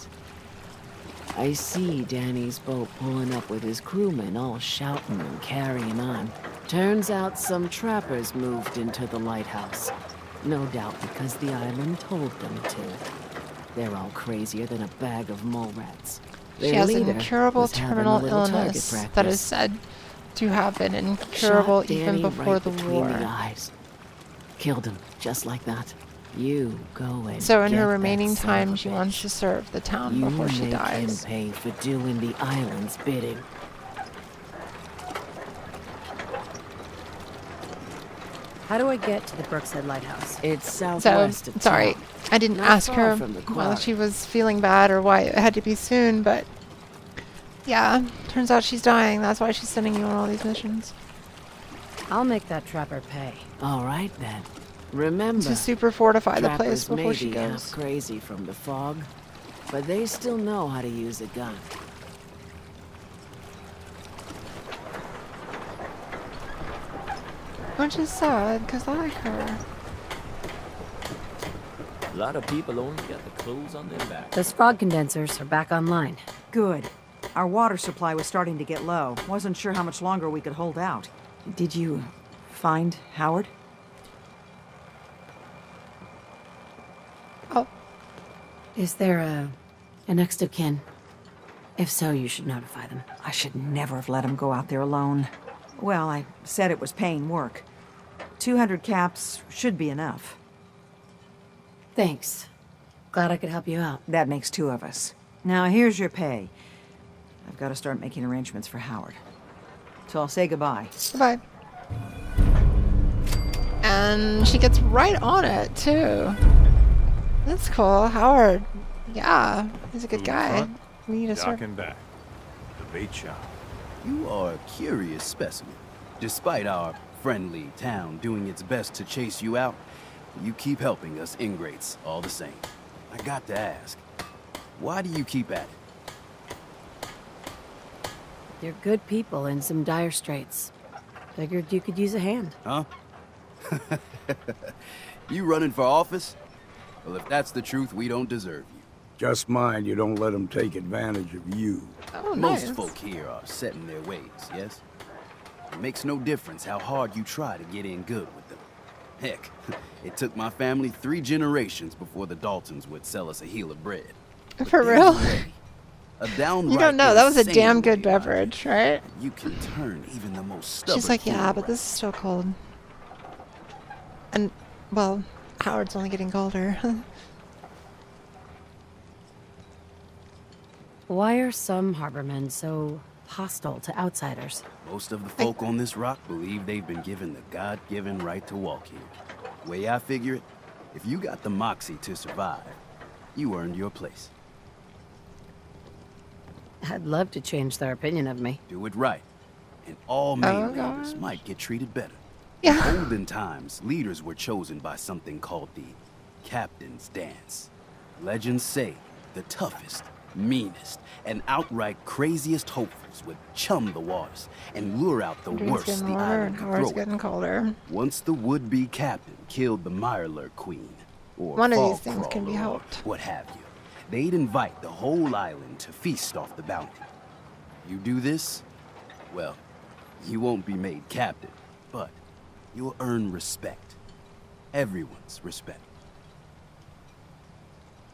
I see Danny's boat pulling up with his crewmen all shouting and carrying on. Turns out some trappers moved into the lighthouse. No doubt because the island told them to. They're all crazier than a bag of mole rats. She has an incurable terminal illness that is said to have been incurable even before the war. The eyes. Killed him just like that. You go and So in get her that remaining son time, of a she bitch. wants to serve the town before she You make him dies. pay for doing the island's bidding. How do I get to the Brookshead Lighthouse? It's So, southwest of sorry, town. I didn't Not ask far her from the while quarry. she was feeling bad or why it had to be soon, but yeah, turns out she's dying. That's why she's sending you on all these missions. I'll make that trapper pay. All right then. Remember, To super fortify the place trappers before may she be half goes. crazy from the fog, but they still know how to use a gun. Which is sad, because I like her. A lot of people only got the clothes on their back. Those fog condensers are back online. Good. Our water supply was starting to get low. Wasn't sure how much longer we could hold out. Did you find Howard? Is there a next of kin? If so, you should notify them. I should never have let him go out there alone. Well, I said it was paying work. 200 caps should be enough. Thanks. Glad I could help you out. That makes two of us. Now, here's your pay. I've got to start making arrangements for Howard. So I'll say goodbye. Goodbye. And she gets right on it, too. That's cool. Howard. Yeah, he's a good guy. We need a Dock serve. and back. The bait shop. You are a curious specimen. Despite our friendly town doing its best to chase you out, you keep helping us ingrates all the same. I got to ask, why do you keep at it? You're good people in some dire straits. Figured you could use a hand. Huh? You running for office? Well, if that's the truth, we don't deserve you. Just mind you don't let them take advantage of you. Oh, Most nice. folk here are set in their ways, yes? It makes no difference how hard you try to get in good with them. Heck, it took my family 3 generations before the Daltons would sell us a heel of bread. For real? A downright You don't know. That was a insane damn good way beverage, right? you can turn even the most stubborn. She's like, yeah, fool but this is still cold. And, well, Howard's only getting colder. Why are some harbormen so hostile to outsiders? Most of the folk on this rock believe they've been given the God-given right to walk here. The way I figure it, if you got the moxie to survive, you earned your place. I'd love to change their opinion of me. Do it right, and all main leaders might get treated better. Yeah. In olden times, leaders were chosen by something called the Captain's Dance. Legends say the toughest, meanest, and outright craziest hopefuls would chum the waters and lure out the Dream's worst getting the warmer island and could Howard's throw. getting colder. Once the would-be captain killed the Mirelurk Queen, or One of Fall these things can be Crawler, or helped. what have you, they'd invite the whole island to feast off the bounty. You do this, well, you won't be made captain, but you'll earn respect. Everyone's respect.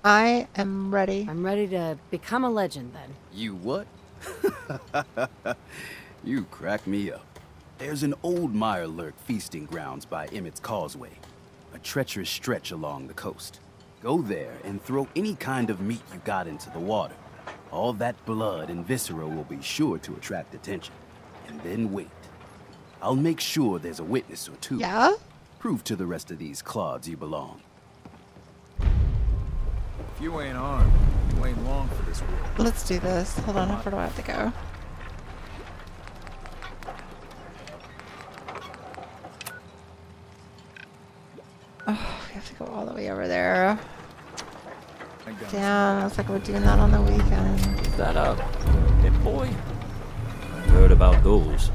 I am ready. I'm ready to become a legend, then. You what? You crack me up. There's an old Mirelurk feasting grounds by Emmett's Causeway, a treacherous stretch along the coast. Go there and throw any kind of meat you got into the water. All that blood and viscera will be sure to attract attention. And then wait. I'll make sure there's a witness or two. Yeah? Prove to the rest of these clods you belong. If you ain't armed, you ain't long for this world. Let's do this. Hold on, how far do I have to go? Oh, we have to go all the way over there. Damn, looks like we're doing that on the weekend. Is that a pit boy? I heard about those.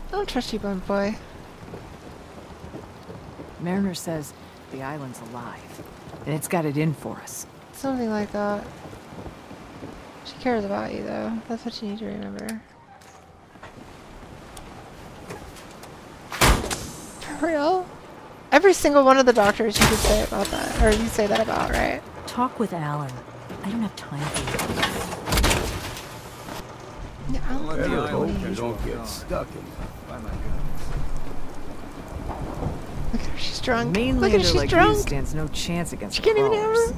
I don't trust you, Bone Boy. Mariner says the island's alive, and it's got it in for us. Something like that. She cares about you, though. That's what you need to remember. For real? Every single one of the doctors you could say about that, or you say that about, right? Talk with Alan. I don't have time for you. Yeah, I'll Better do hope it. you don't get stuck in Look at her, she's drunk. Mainlander Look at her, she's like drunk. you stands no chance against She can't even crawlers.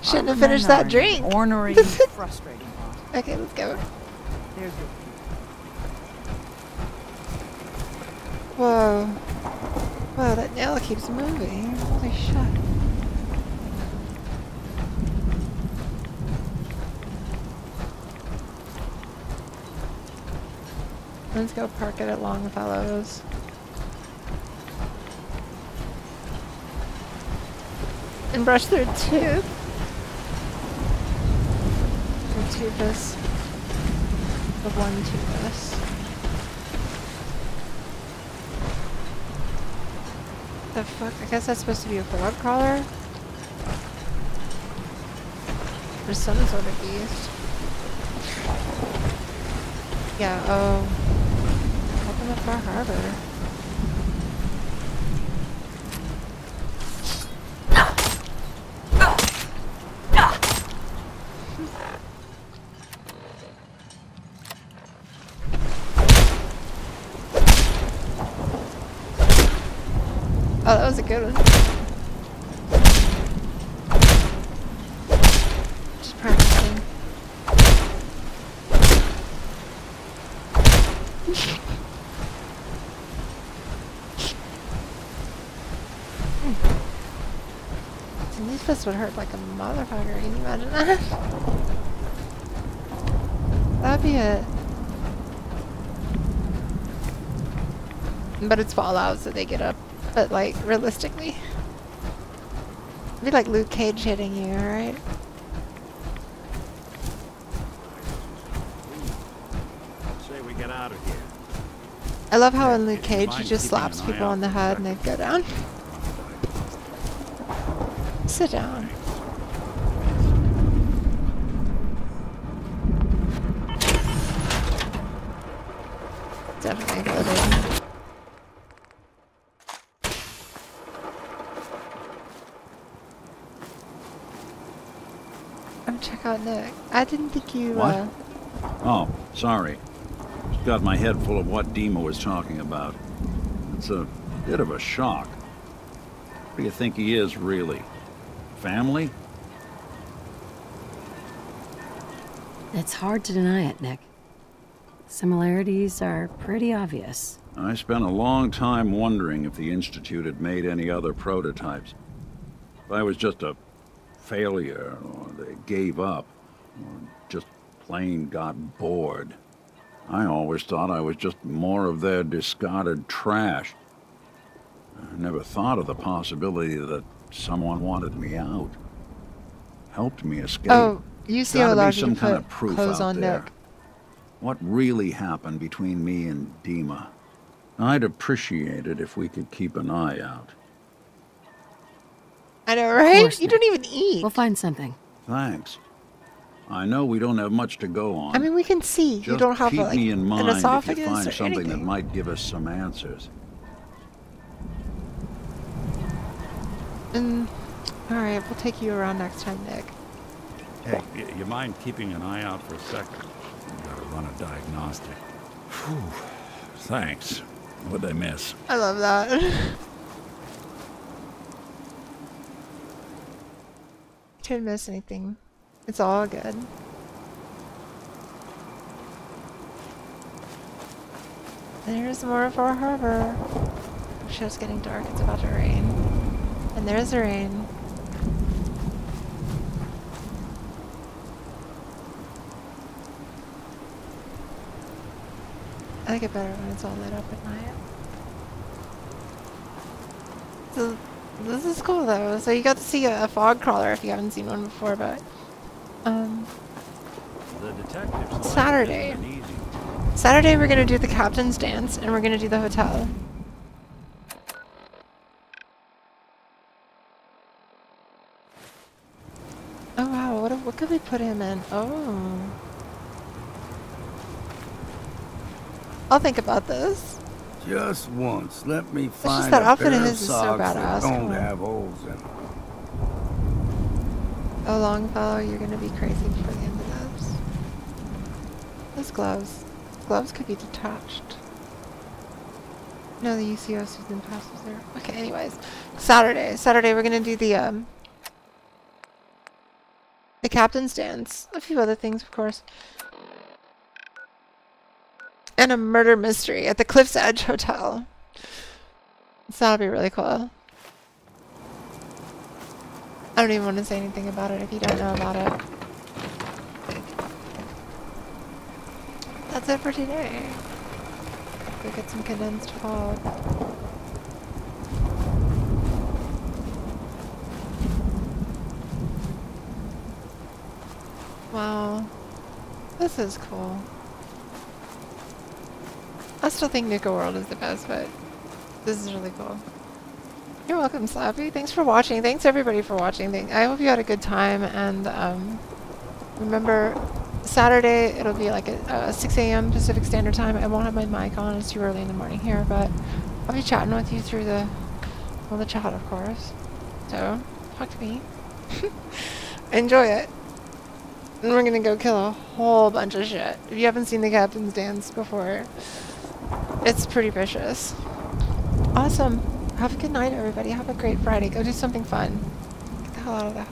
Shouldn't have finished that drink. Ornery, frustrating. Okay, let's go. There's your Whoa. Whoa, that nail keeps moving. Holy shit. Let's go park it at Longfellow's. And brush their tooth. Their toothless. The one toothless. The fuck? I guess that's supposed to be a frog crawler? Or some sort of beast. Yeah, oh. Open up our harbor. Oh, that was a good one. Just practicing. And these fists would hurt like a motherfucker. Can you imagine that? That'd be a But it's Fallout, so they get up. But like, realistically. It'd be like Luke Cage hitting you, alright? Say we get out of here. I love how in Luke Cage he just slaps people on the head and they go down. Sit down. Definitely loaded. Check out Nick. I didn't think you, What? Oh, sorry. Just got my head full of what Dima was talking about. It's a bit of a shock. What do you think he is, really? Family? It's hard to deny it, Nick. Similarities are pretty obvious. I spent a long time wondering if the Institute had made any other prototypes. If I was just a failure, or they gave up, or just plain got bored. I always thought I was just more of their discarded trash. I never thought of the possibility that someone wanted me out. Helped me escape. Oh, you see how Gotta be large you some kind put of proof clothes out on there. Nick. What really happened between me and Dima? I'd appreciate it if we could keep an eye out. I know, right? Course, You Nick. don't even eat. We'll find something. Thanks. I know we don't have much to go on. I mean, we can see. Just you don't have keep like me in an mind if you esophagus find or something that anything. might give us some answers. Alright, we'll take you around next time, Nick. Hey, you mind keeping an eye out for a second? We gotta run a diagnostic. Whew. Thanks. What'd I miss? I love that. Didn't miss anything. It's all good. There's more of our harbor. Oh, shit, it's getting dark. It's about to rain. And there's the rain. I like it better when it's all lit up at night. So, this is cool though. So you got to see a fog crawler if you haven't seen one before, but The detectives. Saturday. Saturday we're gonna do the captain's dance and we're gonna do the hotel. Oh wow, what could we put him in? Oh. I'll think about this. Just once, let me just find that a outfit pair of of his is so socks badass. that Come don't on. have holes in them. Oh, Longfellow, you're gonna be crazy before the end of this. Those gloves. Gloves could be detached. No, the UCO season passes there. Okay, anyways. Saturday. Saturday we're gonna do the captain's dance. A few other things, of course. And a murder mystery at the Cliff's Edge Hotel. So that'll be really cool. I don't even want to say anything about it if you don't know about it. That's it for today. Go get some condensed fog. Wow. This is cool. I still think Nuka World is the best, but this is really cool. You're welcome, Slappy. Thanks for watching. Thanks everybody for watching. I hope you had a good time, and remember, Saturday it'll be like at 6 a.m. Pacific Standard Time. I won't have my mic on. It's too early in the morning here, but I'll be chatting with you through the chat, of course. So, talk to me. Enjoy it. And we're gonna go kill a whole bunch of shit. If you haven't seen the captain's dance before, it's pretty vicious. Awesome. Have a good night, everybody. Have a great Friday. Go do something fun. Get the hell out of the house.